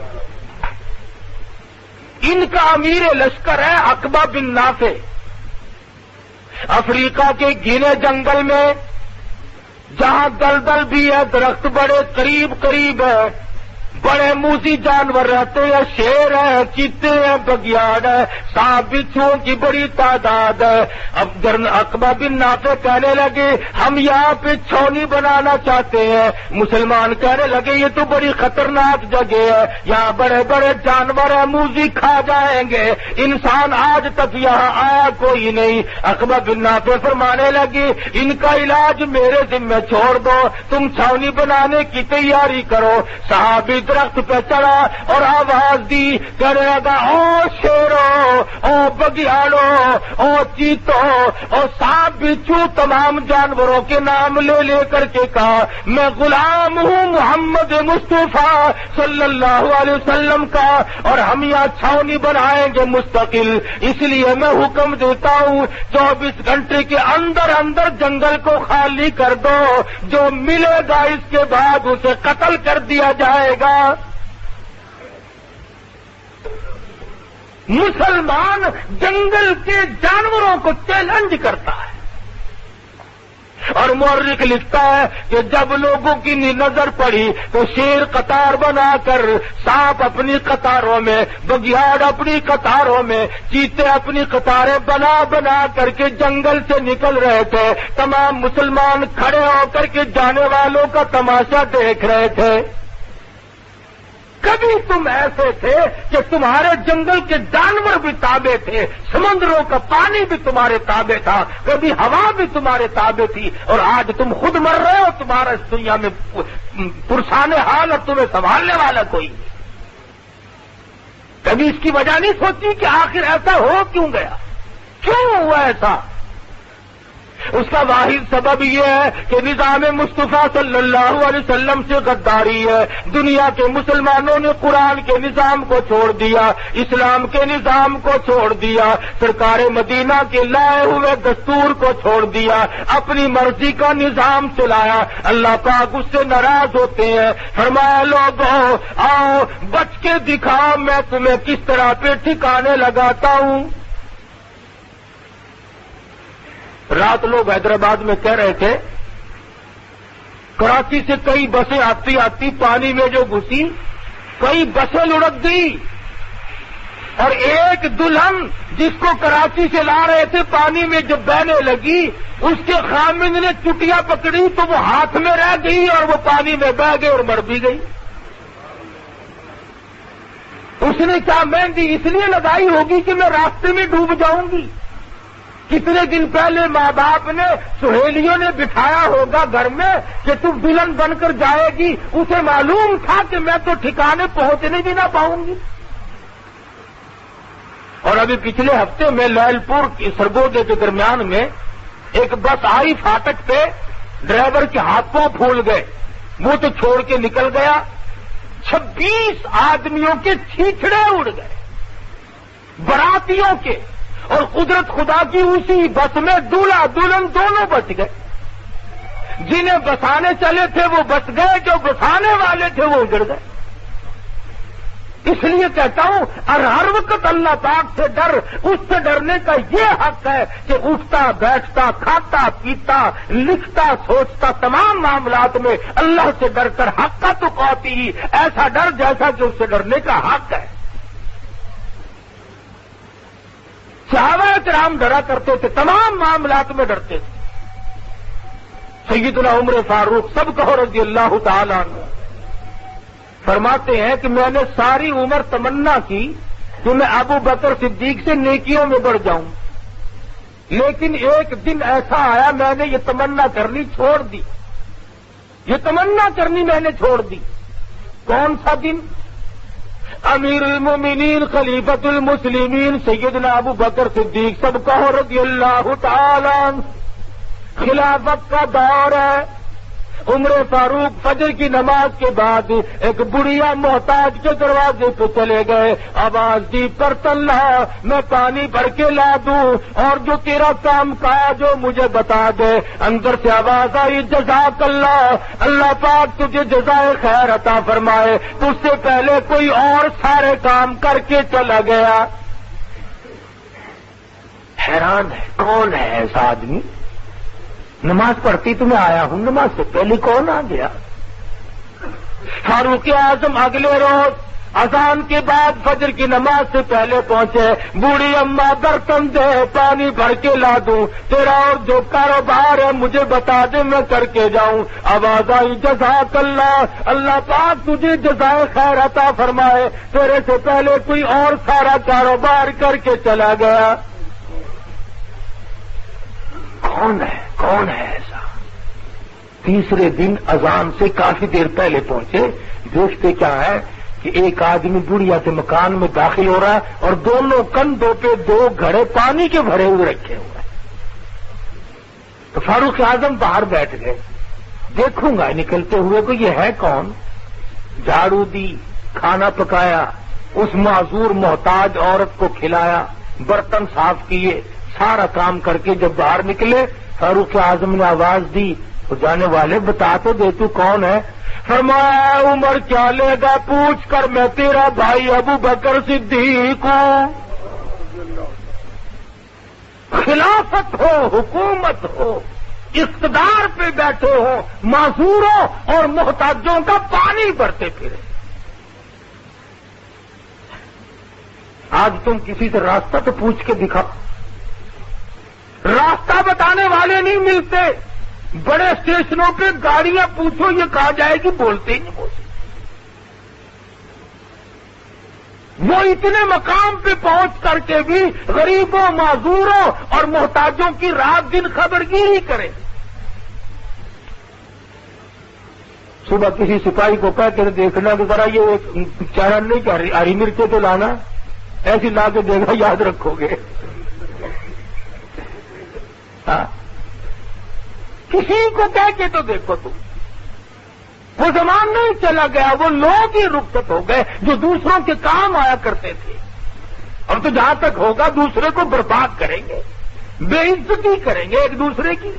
ان کا امیر لشکر ہے عقبہ بن نافع، افریقہ کے گھنے جنگل میں جہاں دلدل بھی ہے، درخت بڑے قریب قریب ہے، بڑے موذی جانور رہتے ہیں، شیر ہیں، چیتے ہیں، بگیاڑ ہے، سانپ بچھوؤں کی بڑی تعداد ہے۔ اب عقبہ بن نافع کہنے لگے ہم یہاں پہ چھاؤنی بنانا چاہتے ہیں، مسلمان کہنے لگے یہ تو بڑی خطرناک جگہ ہے، یہاں بڑے بڑے جانور ہیں، موذی کھا جائیں گے، انسان آج تک یہاں آیا کوئی نہیں۔ عقبہ بن نافع فرمانے لگے ان کا علاج میرے ذمہ چھوڑ دو، تم چھاؤنی بنانے کی تیاری کرو۔ صحابی درخت پہ چڑھا اور آواز دی، کہنے لگا او شیرو، او بگیاڑو، او چیتو، او سانپ بچھو، تمام جانوروں کے نام لے لے کر کے کہا میں غلام ہوں محمد مصطفیٰ صلی اللہ علیہ وسلم کا، اور ہم یہاں چھاؤنی بنائیں گے مستقل، اس لیے میں حکم دیتا ہوں 24 گھنٹے کے اندر اندر جنگل کو خالی کر دو، جو ملے گا اس کے بعد اسے قتل کر دیا جائے گا۔ مسلمان جنگل کے جانوروں کو چیلنج کرتا ہے، اور مورخ لکھتا ہے کہ جب لوگوں کی نظر پڑی تو شیر قطار بنا کر، سانپ اپنی قطاروں میں، بگیاڑ اپنی قطاروں میں، چیتے اپنی قطاریں بنا بنا کر کے جنگل سے نکل رہے تھے۔ تمام مسلمان کھڑے ہو کر کے جانے والوں کا تماشا دیکھ رہے تھے۔ کبھی تم ایسے تھے کہ تمہارے جنگل کے جانور بھی تابع تھے، سمندروں کا پانی بھی تمہارے تابع تھا، کبھی ہوا بھی تمہارے تابع تھی، اور آج تم خود مر رہے ہو، تمہارا اس دنیا میں پرسان حال، اور تمہیں سنبھالنے والا کوئی نہیں۔ کبھی اس کی وجہ نہیں سوچی کہ آخر ایسا ہو کیوں گیا، کیوں ہوا ایسا؟ اس کا واحد سبب یہ ہے کہ نظام مصطفیٰ صلی اللہ علیہ وسلم سے غداری ہے۔ دنیا کے مسلمانوں نے قرآن کے نظام کو چھوڑ دیا، اسلام کے نظام کو چھوڑ دیا، سرکار مدینہ کے لائے ہوئے دستور کو چھوڑ دیا، اپنی مرضی کا نظام چلایا۔ اللہ پاک اس سے ناراض ہوتے ہیں۔ فرمایا لوگوں آؤ بچ کے دکھاؤ میں تمہیں کس طرح پہ ٹھکانے لگاتا ہوں۔ رات لوگ حیدرآباد میں کہہ رہے تھے کراچی سے کئی بسیں آتی آتی پانی میں جو گھسی، کئی بسیں لڑک گئی، اور ایک دلہن جس کو کراچی سے لا رہے تھے پانی میں جب بہنے لگی اس کے خامند نے چٹیا پکڑی تو وہ ہاتھ میں رہ گئی اور وہ پانی میں بہ گئی اور مر بھی گئی. اس نے کیا مہندی اس لیے لگائی ہوگی کہ میں راستے میں ڈوب جاؤں گی. کتنے دن پہلے ماں باپ نے سہیلیوں نے بٹھایا ہوگا گھر میں کہ تم دلہن بن کر جائے گی. اسے معلوم تھا کہ میں تو ٹھکانے پہنچنے بھی نہ پاؤں گی. اور ابھی پچھلے ہفتے میں لال پور کی سرگودے کے درمیان میں ایک بس آئی فاٹک پہ، ڈرائیور کے ہاتھ پاؤں پھول گئے، منہ تو چھوڑ کے نکل گیا. 26 آدمیوں کے چھیچڑے اڑ گئے، براتیوں کے. اور قدرت خدا کی اسی بس میں دولہا دلہن دونوں بچ گئے. جنہیں بسانے چلے تھے وہ بچ گئے، جو بسانے والے تھے وہ اجڑ گئے. اس لیے کہتا ہوں ہر وقت اللہ پاک سے ڈر. اس سے ڈرنے کا یہ حق ہے کہ اٹھتا بیٹھتا کھاتا پیتا لکھتا سوچتا تمام معاملات میں اللہ سے ڈر کر حق کا تو قوتی ہی ایسا ڈر جیسا کہ اس سے ڈرنے کا حق ہے. صحابہ کرام ڈرا کرتے تھے، تمام معاملات میں ڈرتے تھے. سیدنا عمر فاروق سب کہو رضی اللہ تعالی عنہ فرماتے ہیں کہ میں نے ساری عمر تمنا کی کہ میں ابو بکر صدیق سے نیکیوں میں بڑھ جاؤں، لیکن ایک دن ایسا آیا میں نے یہ تمنا کرنی چھوڑ دی. یہ تمنا کرنی میں نے چھوڑ دی. کون سا دن؟ امیر المومنین خلیفۃ المسلمین سیدنا ابو بکر صدیق سب کہو رضی اللہ تعالی عنہ خلافت کا دور ہے. عمر فاروق فجر کی نماز کے بعد ایک بڑھیا محتاج کے دروازے پہ چلے گئے. آواز دی برتن لا، میں پانی بھر کے لا دوں، اور جو تیرا کام کاج جو مجھے بتا دے. اندر سے آواز آئی جزاک اللہ، اللہ پاک تجھے جزائے خیر عطا فرمائے، تجھ سے پہلے کوئی اور سارے کام کر کے چلا گیا. حیران ہے کون ہے ایسا آدمی؟ نماز پڑھتی تو میں آیا ہوں، نماز سے پہلے کون آ گیا؟ فاروق اعظم اگلے روز اذان کے بعد فجر کی نماز سے پہلے پہنچے. بوڑھی اماں برتن دے، پانی بھر کے لا دوں، تیرا اور جو کاروبار ہے مجھے بتا دے میں کر کے جاؤں. آواز آئی جزاک اللہ، اللہ پاک تجھے جزائے خیر عطا فرمائے، تیرے سے پہلے کوئی اور سارا کاروبار کر کے چلا گیا. کون ہے ایسا؟ تیسرے دن اذان سے کافی دیر پہلے پہنچے. دیکھتے کیا ہے کہ ایک آدمی بڑھیا سے مکان میں داخل ہو رہا ہے اور دونوں کندھوں پہ 2 گھڑے پانی کے بھرے ہوئے رکھے ہوئے ہیں. تو فاروق اعظم باہر بیٹھ گئے، دیکھوں گا نکلتے ہوئے کو یہ ہے کون. جھاڑو دی، کھانا پکایا، اس معذور محتاج عورت کو کھلایا، برتن صاف کیے، سارا کام کر کے جب باہر نکلے فاروق اعظم نے آواز دی، تو جانے والے بتا تو دے تو کون ہے؟ فرمایا عمر کیا لے گا پوچھ کر، میں تیرا بھائی ابو بکر صدیق ہوں. خلافت ہو، حکومت ہو، اقتدار پہ بیٹھے ہو، معذوروں اور محتاجوں کا پانی بھرتے پھرے. آج تم کسی سے راستہ تو پوچھ کے دکھاؤ، راستہ بتانے والے نہیں ملتے. بڑے اسٹیشنوں پہ گاڑیاں پوچھو یہ کہاں جائے گی، بولتے ہی نہیں بولتے. وہ اتنے مقام پہ پہنچ کر کے بھی غریبوں، معذوروں اور محتاجوں کی رات دن خبرگیری کریں. صبح کسی سپاہی کو کہتے ہیں دیکھنا کہ ذرا یہ چارن نہیں کہ ہری مرچیں تو لانا، ایسی لا کے دیکھنا یاد رکھو گے. کسی کو کہہ کے تو دیکھو تم. وہ زمان نہیں چلا گیا، وہ لوگ ہی رخصت ہو گئے جو دوسروں کے کام آیا کرتے تھے. اب تو جہاں تک ہوگا دوسرے کو برباد کریں گے، بے عزتی کریں گے ایک دوسرے کی.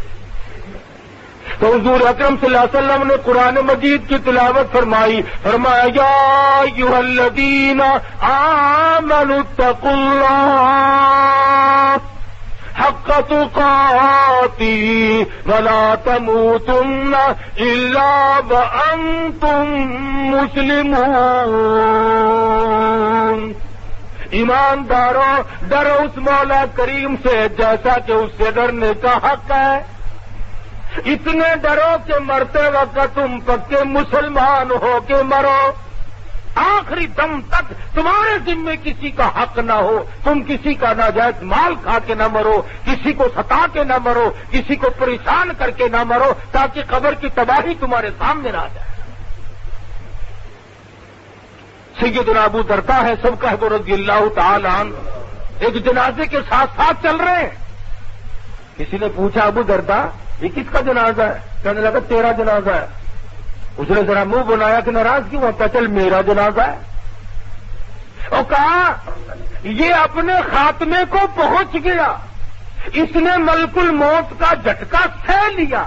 تو حضور اکرم صلی اللہ علیہ وسلم نے قرآن مجید کی تلاوت فرمائی، فرمایا یا ایھا الذین آمنوا اتقوا اللہ حق تقاته ولا تموتن الا وانتم مسلمون. ایمانداروں ڈرو اس مولا کریم سے جیسا کہ اس سے ڈرنے کا حق ہے. اتنے ڈرو کہ مرتے وقت تم پکے مسلمان ہو کے مرو. آخری دم تک تمہارے ذمے کسی کا حق نہ ہو. تم کسی کا ناجائز مال کھا کے نہ مرو, کسی کو ستا کے نہ مرو, کسی کو پریشان کر کے نہ مرو, تاکہ قبر کی تباہی تمہارے سامنے نہ آ جائے. سیدنا ابو درداء ہے سب کا ہے رضی اللہ تعالی عنہ, ایک جنازے کے ساتھ ساتھ چل رہے ہیں. کسی نے پوچھا ابو درداء یہ کس کا جنازہ ہے؟ کہنے لگا تیرا جنازہ ہے. اس نے ذرا منہ بنایا کہ ناراض کیوں ہوتا؟ چل میرا جنازہ ہے. اور کہا یہ اپنے خاتمے کو پہنچ گیا, اس نے ملک الموت کا جھٹکا سہ لیا,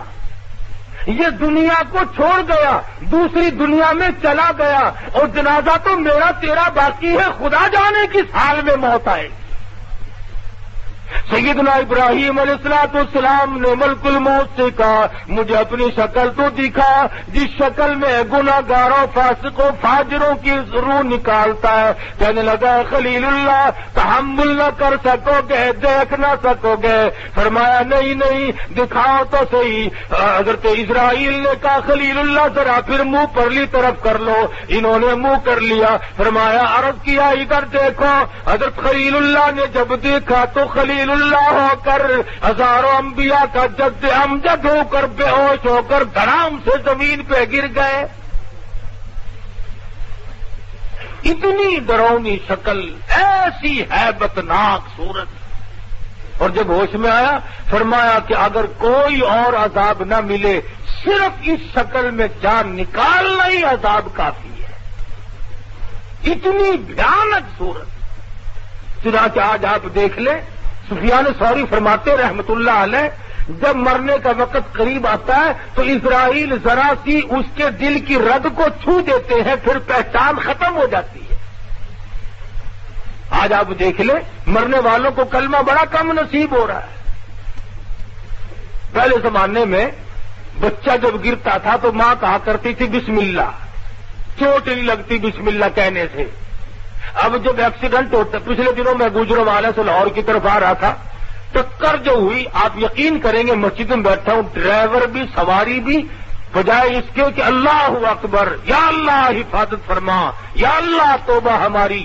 یہ دنیا کو چھوڑ گیا, دوسری دنیا میں چلا گیا, اور جنازہ تو میرا تیرا باقی ہے, خدا جانے کس حال میں موت آئے. سیدنا ابراہیم علیہ السلام نے ملک الموت سے کہا مجھے اپنی شکل تو دکھا جس شکل میں گناہگاروں فاسقوں فاجروں کی روح نکالتا ہے. کہنے لگا خلیل اللہ تحمل نہ کر سکو گے, دیکھ نہ سکو گے. فرمایا نہیں دکھاؤ تو صحیح. حضرت اسرائیل نے کہا خلیل اللہ ذرا پھر منہ پرلی طرف کر لو. انہوں نے منہ کر لیا. فرمایا عرض کیا ادھر دیکھو. حضرت خلیل اللہ نے جب دیکھا تو خلیل اللہ ہو کر ہزاروں انبیاء کا جد امجد ہو کر بے ہوش ہو کر دھڑام سے زمین پہ گر گئے. اتنی ڈراؤنی شکل, ایسی ہیبتناک صورت. اور جب ہوش میں آیا فرمایا کہ اگر کوئی اور عذاب نہ ملے صرف اس شکل میں جان نکالنا ہی عذاب کافی ہے. اتنی بھیانک صورت. چنانچہ آج آپ دیکھ لیں سفیان ثوری فرماتے رحمت اللہ علیہ جب مرنے کا وقت قریب آتا ہے تو اسرائیل ذرا سی اس کے دل کی رگ کو چھو دیتے ہیں, پھر پہچان ختم ہو جاتی ہے. آج آپ دیکھ لیں مرنے والوں کو کلمہ بڑا کم نصیب ہو رہا ہے. پہلے زمانے میں بچہ جب گرتا تھا تو ماں کہا کرتی تھی بسم اللہ, چوٹ نہیں لگتی بسم اللہ کہنے سے. اب جب ایکسیڈنٹ ہوتا, پچھلے دنوں میں گجرانوالہ سے لاہور کی طرف آ رہا تھا, ٹکر جو ہوئی آپ یقین کریں گے مسجد میں بیٹھا ہوں, ڈرائیور بھی سواری بھی بجائے اس کے کہ اللہ اکبر یا اللہ حفاظت فرما یا اللہ توبہ ہماری,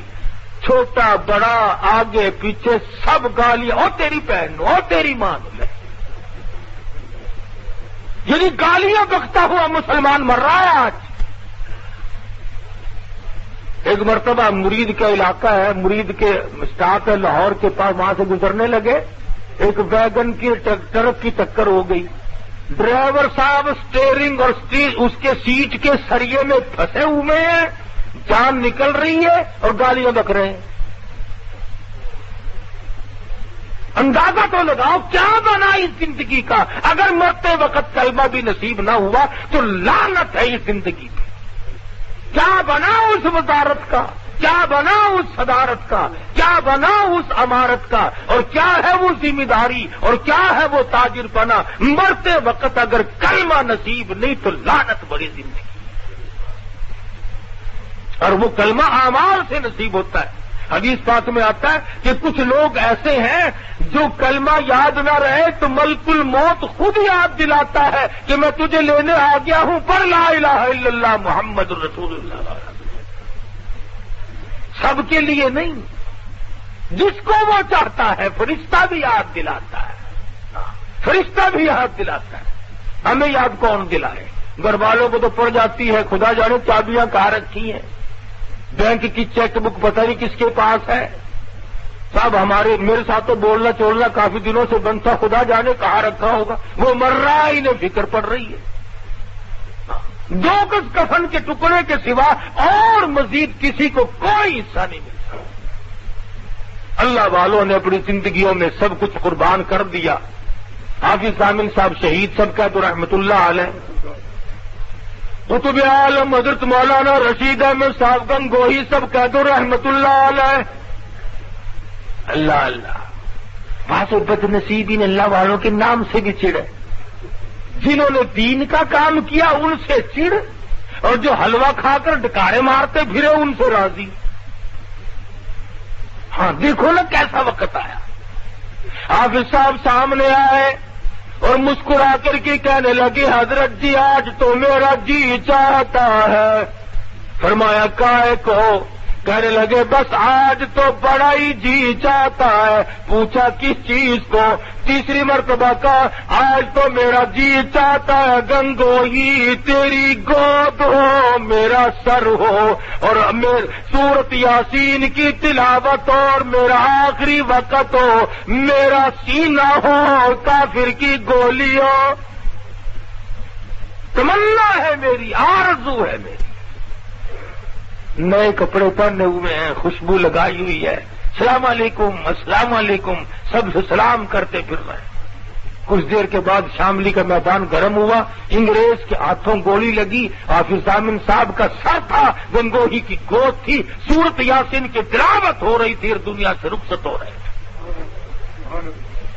چھوٹا بڑا آگے پیچھے سب گالیاں, او تیری بہن او تیری ماں, یعنی گالیاں بکتا ہوا مسلمان مر رہا ہے. آج ایک مرتبہ مرید کا علاقہ ہے, مرید کے اسٹاف ہے لاہور کے پاس, وہاں سے گزرنے لگے, ایک ویگن کی ٹرک کی ٹکر ہو گئی. ڈرائیور صاحب اسٹیئرنگ اور اس کے سیٹ کے سریے میں پھنسے ہوئے ہیں, جان نکل رہی ہے اور گالیاں بک رہے ہیں. اندازہ تو لگاؤ کیا بنا اس زندگی کا. اگر مرتے وقت کلمہ بھی نصیب نہ ہوا تو لعنت ہے اس زندگی پہ. کیا بنا اس وزارت کا, کیا بنا اس صدارت کا, کیا بنا اس امارت کا, اور کیا ہے وہ ذمہ داری, اور کیا ہے وہ تاجر پنا. مرتے وقت اگر کلمہ نصیب نہیں تو لعنت بڑی زندگی. اور وہ کلمہ اعمال سے نصیب ہوتا ہے. حدیث پاک میں آتا ہے کہ کچھ لوگ ایسے ہیں جو کلمہ یاد نہ رہے تو ملک الموت خود یاد دلاتا ہے کہ میں تجھے لینے آ گیا ہوں, پر لا الہ الا اللہ محمد رسول اللہ. سب کے لیے نہیں, جس کو وہ چاہتا ہے فرشتہ بھی یاد دلاتا ہے, فرشتہ بھی یاد دلاتا ہے. ہمیں یاد کون دلائے؟ گھر والوں کو تو پڑ جاتی ہے, خدا جانے چابیاں کہاں رکھی ہیں, بینک کی چیک بک پتہ نہیں کس کے پاس ہے. صاحب میرے ساتھ تو بولنا چولنا کافی دنوں سے بند تھا, خدا جانے کہاں رکھا ہوگا. وہ مر رہا ہے, انہیں فکر پڑ رہی ہے. 2 گز کفن کے ٹکڑے کے سوا اور مزید کسی کو کوئی حصہ نہیں ملتا. اللہ والوں نے اپنی زندگیوں میں سب کچھ قربان کر دیا. حافظ ضامن صاحب شہید سب کا تو رحمت اللہ علیہ, قطب عالم حضرت مولانا رشید احمد صاحب گنگوہی سب کہہ دو رحمت اللہ علیہ. اللہ اللہ, بعض بد نصیبین اللہ والوں کے نام سے بھی چڑ, جنہوں نے دین کا کام کیا ان سے چڑ, اور جو حلوہ کھا کر ڈکارے مارتے پھرے ان سے راضی. ہاں دیکھو نا کیسا وقت آیا. حافظ صاحب سامنے آئے اور مسکرا کر کے کہنے لگے حضرت جی آج تو میرا جی چاہتا ہے. فرمایا کائے کو؟ کہنے لگے بس آج تو بڑا ہی جی چاہتا ہے. پوچھا کس چیز کو؟ تیسری مرتبہ کا آج تو میرا جی چاہتا ہے گنگوئی تیری گود ہو میرا سر ہو اور سورت یاسین کی تلاوت اور میرا آخری وقت ہو میرا سینہ ہو کافر کی گولی ہو. تمنا ہے میری آرزو ہے میری. نئے کپڑے پہنے ہوئے ہیں خوشبو لگائی ہوئی ہے السلام علیکم السلام علیکم سب سے سلام کرتے پھر رہے. کچھ دیر کے بعد شاملی کا میدان گرم ہوا انگریز کے ہاتھوں گولی لگی. حافظ ضامن صاحب کا سر تھا گنگوہی کی گود تھی سورت یاسین کی تلاوت ہو رہی تھی اور دنیا سے رخصت ہو رہے تھے.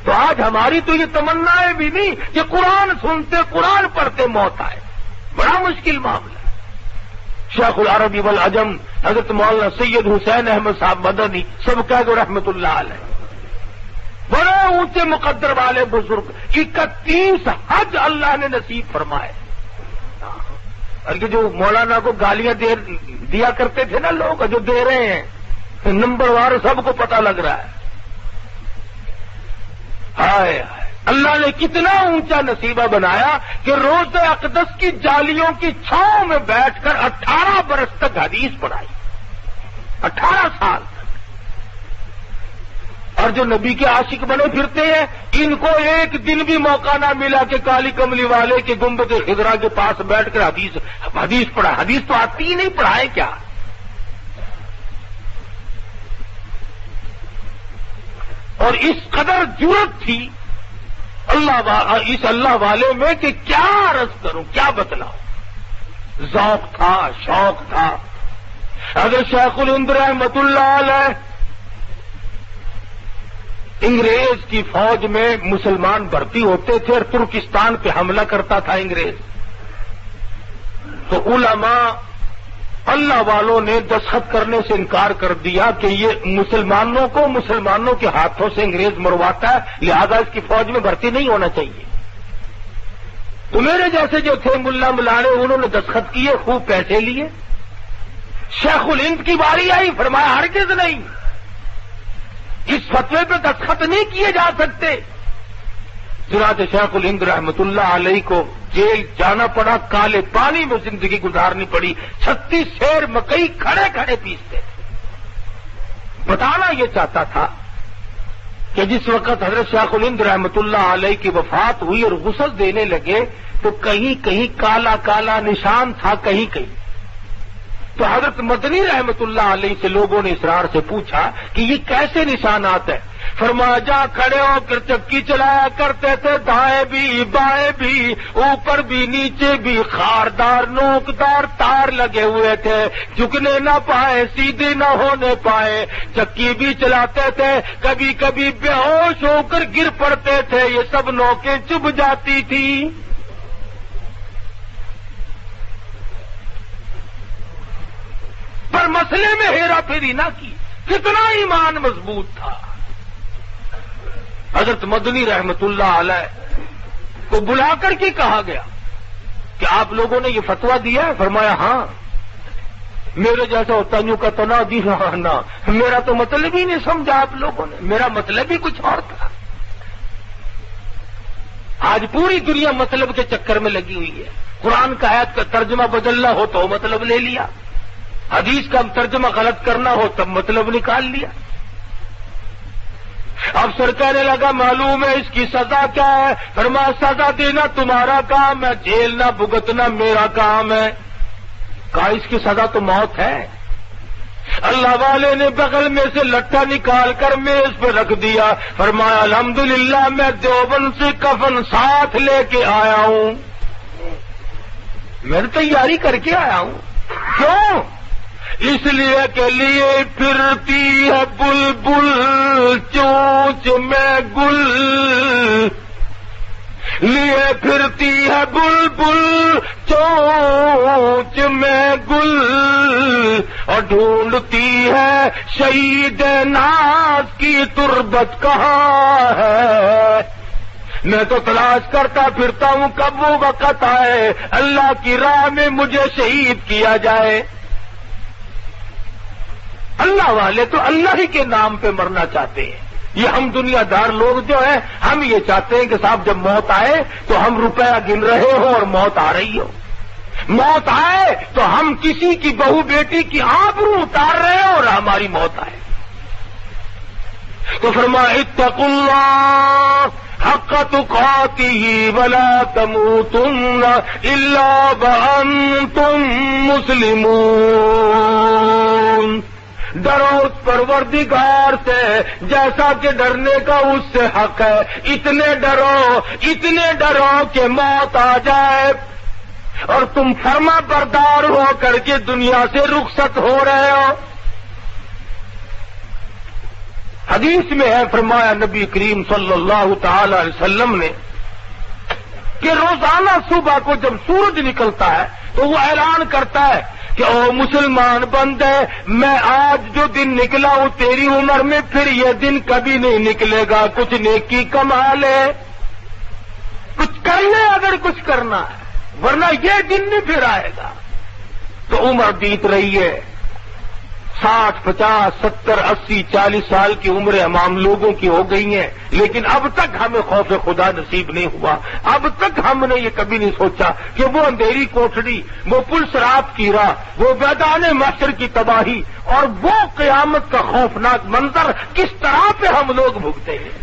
تو آج ہماری تو یہ تمنائیں بھی نہیں کہ قرآن سنتے قرآن پڑھتے موت آئے. بڑا مشکل معاملہ. شیخ العربی والعجم حضرت مولانا سید حسین احمد صاحب مدنی سب کہہ دو رحمت اللہ علیہ بڑے اونچے مقدر والے بزرگ 31 حج اللہ نے نصیب فرمائے. اور یہ جو مولانا کو گالیاں دیا کرتے تھے نا لوگ جو دے رہے ہیں نمبر وار سب کو پتہ لگ رہا ہے. ہائے اللہ نے کتنا اونچا نصیبہ بنایا کہ روز اقدس کی جالیوں کی چھاؤں میں بیٹھ کر 18 برس تک حدیث پڑھائی. 18 سال تک. اور جو نبی کے عاشق بنے پھرتے ہیں ان کو ایک دن بھی موقع نہ ملا کہ کالی کملی والے کے گنبد خضرا کے پاس بیٹھ کر حدیث پڑھا. حدیث تو آتی ہی نہیں پڑھائے کیا. اور اس قدر جرأت تھی اس اللہ والے میں کہ کیا عرض کروں کیا بتلاؤں. ذوق تھا شوق تھا. حضرت شیخ الہند رحمت اللہ علیہ انگریز کی فوج میں مسلمان بھرتی ہوتے تھے اور ترکستان پہ حملہ کرتا تھا انگریز. تو علماء اللہ والوں نے دستخط کرنے سے انکار کر دیا کہ یہ مسلمانوں کو مسلمانوں کے ہاتھوں سے انگریز مرواتا ہے لہذا اس کی فوج میں بھرتی نہیں ہونا چاہیے. تو میرے جیسے جو تھے ملا ملانے انہوں نے دستخط کیے خوب پیسے لیے. شیخ الہند کی باری آئی فرمایا ہرگز نہیں اس فتوے پہ دستخط نہیں کیے جا سکتے. چنانچہ شیخ الہند رحمت اللہ علیہ کو جیل جانا پڑا. کالے پانی میں زندگی گزارنی پڑی. 36 سیر مکئی کھڑے کھڑے پیستے. بتانا یہ چاہتا تھا کہ جس وقت حضرت شیخ الہند رحمت اللہ علیہ کی وفات ہوئی اور غسل دینے لگے تو کہیں کہیں کالا کالا نشان تھا کہیں کہیں. تو حضرت مدنی رحمت اللہ علیہ سے لوگوں نے اسرار سے پوچھا کہ یہ کیسے نشانات ہیں. فرمایا جا کھڑے ہو کر چکی چلایا کرتے تھے دائیں بھی بائیں بھی اوپر بھی نیچے بھی خاردار نوکدار تار لگے ہوئے تھے جھکنے نہ پائے سیدھے نہ ہونے پائے. چکی بھی چلاتے تھے کبھی کبھی بے ہوش ہو کر گر پڑتے تھے. یہ سب نوکیں چبھ جاتی تھی. پر مسئلے میں ہیرا پھیری نہ کی. کتنا ایمان مضبوط تھا. حضرت مدنی رحمت اللہ علیہ کو بلا کر کے کہا گیا کہ آپ لوگوں نے یہ فتویٰ دیا ہے. فرمایا ہاں. میرے جیسا ہوتا یوں کا تو نہ دی نہ میرا تو مطلب ہی نہیں سمجھا آپ لوگوں نے. میرا مطلب ہی کچھ اور تھا. آج پوری دنیا مطلب کے چکر میں لگی ہوئی ہے. قرآن کا آیت کا ترجمہ بدلنا ہو تو مطلب لے لیا. حدیث کا ترجمہ غلط کرنا ہو تب مطلب نکال لیا. اب سر کہنے لگا معلوم ہے اس کی سزا کیا ہے. فرمایا سزا دینا تمہارا کام ہے جیل نہ بھگتنا میرا کام ہے. کہا اس کی سزا تو موت ہے. اللہ والے نے بغل میں سے لٹھا نکال کر میز پہ رکھ دیا. فرمایا الحمدللہ میں دیوبند سے کفن ساتھ لے کے آیا ہوں. میں تیاری کر کے آیا ہوں. کیوں؟ اس لیے کہ لیے پھرتی ہے بلبل چونچ میں گل. لیے پھرتی ہے بلبل چونچ میں گل. اور ڈھونڈتی ہے شہید ناز کی تربت کہاں ہے. میں تو تلاش کرتا پھرتا ہوں کب وہ وقت آئے اللہ کی راہ میں مجھے شہید کیا جائے. اللہ والے تو اللہ ہی کے نام پہ مرنا چاہتے ہیں. یہ ہم دنیا دار لوگ جو ہیں ہم یہ چاہتے ہیں کہ صاحب جب موت آئے تو ہم روپیہ گن رہے ہوں اور موت آ رہی ہو. موت آئے تو ہم کسی کی بہو بیٹی کی آبرو اتار رہے ہوں اور ہماری موت آئے. تو فرمایا اتقوا اللہ حق تقاتہ ولا تموتن الا وانتم مسلمون. ڈرو اس پروردگار سے جیسا کہ ڈرنے کا اس سے حق ہے. اتنے ڈرو کہ موت آ جائے اور تم فرما بردار ہو کر کے دنیا سے رخصت ہو رہے ہو. حدیث میں ہے فرمایا نبی کریم صلی اللہ تعالی علیہ وسلم نے کہ روزانہ صبح کو جب سورج نکلتا ہے تو وہ اعلان کرتا ہے کہ او مسلمان بندے میں آج جو دن نکلا ہوں تیری عمر میں پھر یہ دن کبھی نہیں نکلے گا. کچھ نیکی کما لے, کچھ کر لے اگر کچھ کرنا ہے, ورنہ یہ دن نہیں پھر آئے گا. تو عمر بیت رہی ہے 60, 50, 70, 80, 40 سال کی عمریں عام لوگوں کی ہو گئی ہیں, لیکن اب تک ہمیں خوف خدا نصیب نہیں ہوا. اب تک ہم نے یہ کبھی نہیں سوچا کہ وہ اندھیری کوٹڑی, وہ پل صراط کی راہ, وہ میدان محشر کی تباہی اور وہ قیامت کا خوفناک منظر کس طرح پہ ہم لوگ بھگتے ہیں.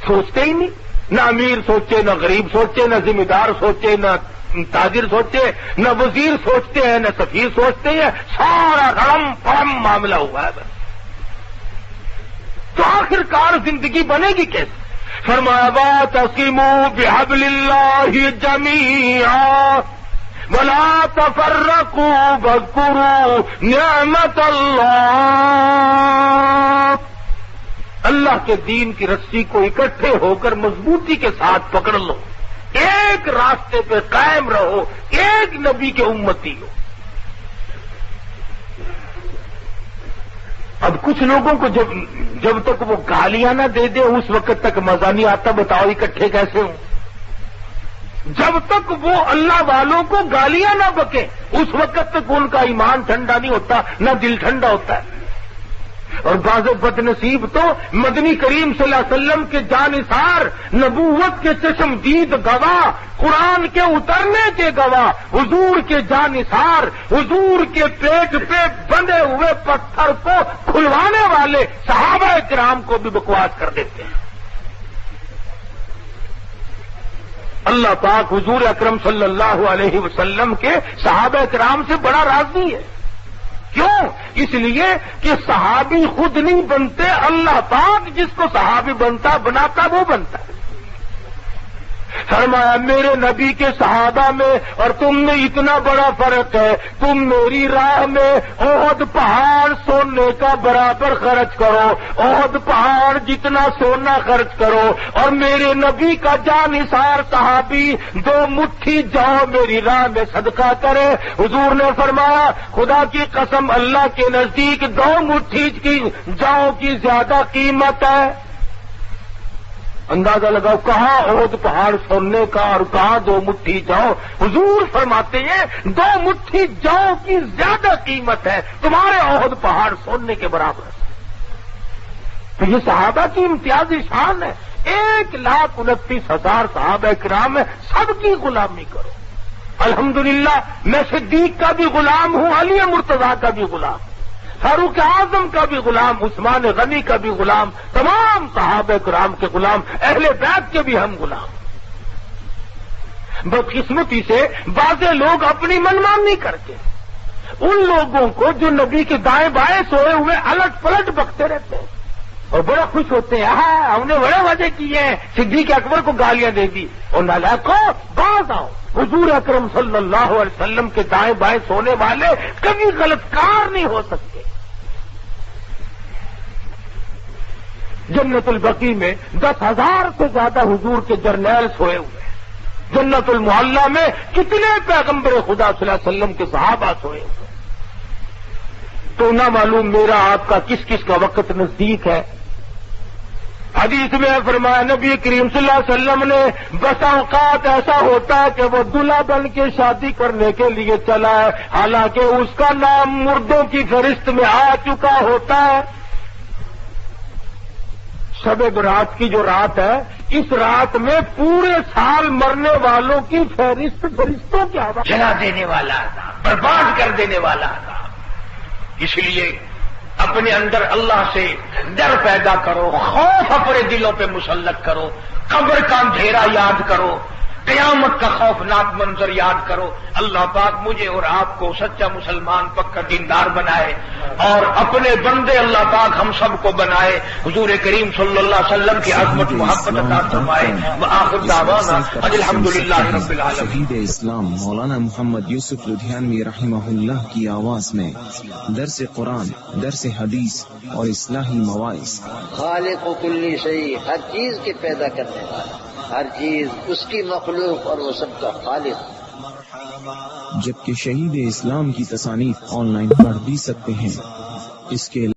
سوچتے ہی نہیں. نہ امیر سوچے, نہ غریب سوچے, نہ ذمہ دار سوچے, نہ تاجر سوچتے, نہ وزیر سوچتے ہیں, نہ سفیر سوچتے ہیں. سارا رڑم پڑم معاملہ ہوا ہے بس. تو آخر کار زندگی بنے گی کیسے؟ فرمایا واعتصموا بحبل اللہ جمیعا ولا تفرقوا واذکروا نعمت اللہ. اللہ کے دین کی رسی کو اکٹھے ہو کر مضبوطی کے ساتھ پکڑ لو, ایک راستے پہ قائم رہو, ایک نبی کے امتی ہو. اب کچھ لوگوں کو جب تک وہ گالیاں نہ دے دے اس وقت تک مزہ نہیں آتا. بتاؤ اکٹھے کیسے ہوں؟ جب تک وہ اللہ والوں کو گالیاں نہ بکیں اس وقت تک ان کا ایمان ٹھنڈا نہیں ہوتا, نہ دل ٹھنڈا ہوتا ہے. اور بعض بد نصیب تو مدنی کریم صلی اللہ علیہ وسلم کے جانثار, نبوت کے چشمدید گواہ, قرآن کے اترنے کے گواہ, حضور کے جانثار, حضور کے پیٹ پہ بندھے ہوئے پتھر کو کھلوانے والے صحابہ کرام کو بھی بکواس کر دیتے ہیں. اللہ پاک حضور اکرم صلی اللہ علیہ وسلم کے صحابہ کرام سے بڑا راضی ہے. کیوں؟ اس لیے کہ صحابی خود نہیں بنتے, اللہ پاک جس کو صحابی بناتا وہ بنتا ہے. فرمایا میرے نبی کے صحابہ میں اور تم میں اتنا بڑا فرق ہے. تم میری راہ میں احد پہاڑ سونے کا برابر خرچ کرو, احد پہاڑ جتنا سونا خرچ کرو, اور میرے نبی کا جانثار صحابی 2 مٹھی جاؤ میری راہ میں صدقہ کرے. حضور نے فرمایا خدا کی قسم اللہ کے نزدیک 2 مٹھی کی جاؤ کی زیادہ قیمت ہے. اندازہ لگاؤ کہاں احد پہاڑ سونے کا اور کہاں 2 مٹھی جاؤ. حضور فرماتے ہیں 2 مٹھی جاؤ کی زیادہ قیمت ہے, تمہارے احد پہاڑ سونے کے برابر. تو یہ صحابہ کی امتیازی شان ہے. 1,29,000 صحابہ کرام ہے, سب کی غلامی کرو. الحمدللہ میں صدیق کا بھی غلام ہوں, علی مرتضیٰ کا بھی غلام, فاروق اعظم کا بھی غلام, عثمان غنی کا بھی غلام, تمام صحابہ کرام کے غلام, اہل بیت کے بھی ہم غلام. بدقسمتی سے بعض لوگ اپنی منمانی کرتے, ان لوگوں کو جو نبی کے دائیں بائیں سوئے ہوئے الٹ پلٹ بکتے رہتے ہیں اور بڑا خوش ہوتے ہیں, ہاں ہم نے بڑے وعدے کیے ہیں, صدیق اکبر کو گالیاں دے دی. اور نالائقو باز آؤ, حضور اکرم صلی اللہ علیہ وسلم کے دائیں بائیں سونے والے کبھی غلط کار نہیں ہو سکتے. جنت البقیع میں 10,000 سے زیادہ حضور کے جرنیل سوئے ہوئے. جنت المعلی میں کتنے پیغمبر خدا صلی اللہ علیہ وسلم کے صحابہ سوئے ہوئے. تو نہ معلوم میرا آپ کا کس کس کا وقت نزدیک ہے۔ حدیث میں فرمایا نبی کریم صلی اللہ علیہ وسلم نے بسا اوقات ایسا ہوتا ہے کہ وہ دلہا بن کے شادی کرنے کے لیے چلا ہے، حالانکہ اس کا نام مردوں کی فہرست میں آ چکا ہوتا ہے۔ شب برات کی جو رات ہے، اس رات میں پورے سال مرنے والوں کی فہرست فرشتوں کی آواز جلا دینے والا تھا، برباد کر دینے والا تھا۔ اس لیے اپنے اندر اللہ سے ڈر پیدا کرو، خوف اپنے دلوں پہ مسلط کرو، قبر کا اندھیرا یاد کرو، قیامت کا خوفناک منظر یاد کرو۔ اللہ پاک مجھے اور آپ کو سچا مسلمان پکا دیندار بنائے، اور اپنے بندے اللہ پاک ہم سب کو بنائے، حضور کریم صلی اللہ علیہ وسلم کی عظمت محبت عطا فرمائے۔ وآخر دعوانا الحمدللہ رب العالمین۔ شہید اسلام مولانا محمد یوسف لدھیانوی رحمہ اللہ کی آواز میں درس قرآن، درس حدیث اور اصلاحی مواعظ۔ خالق و کلی شیء، ہر چیز کے پیدا کرنے والا، ہر چیز اس کی مخلوق اور وہ سب کا خالق۔ جبکہ شہید اسلام کی تصانیف آن لائن پڑھ بھی سکتے ہیں۔ اس کے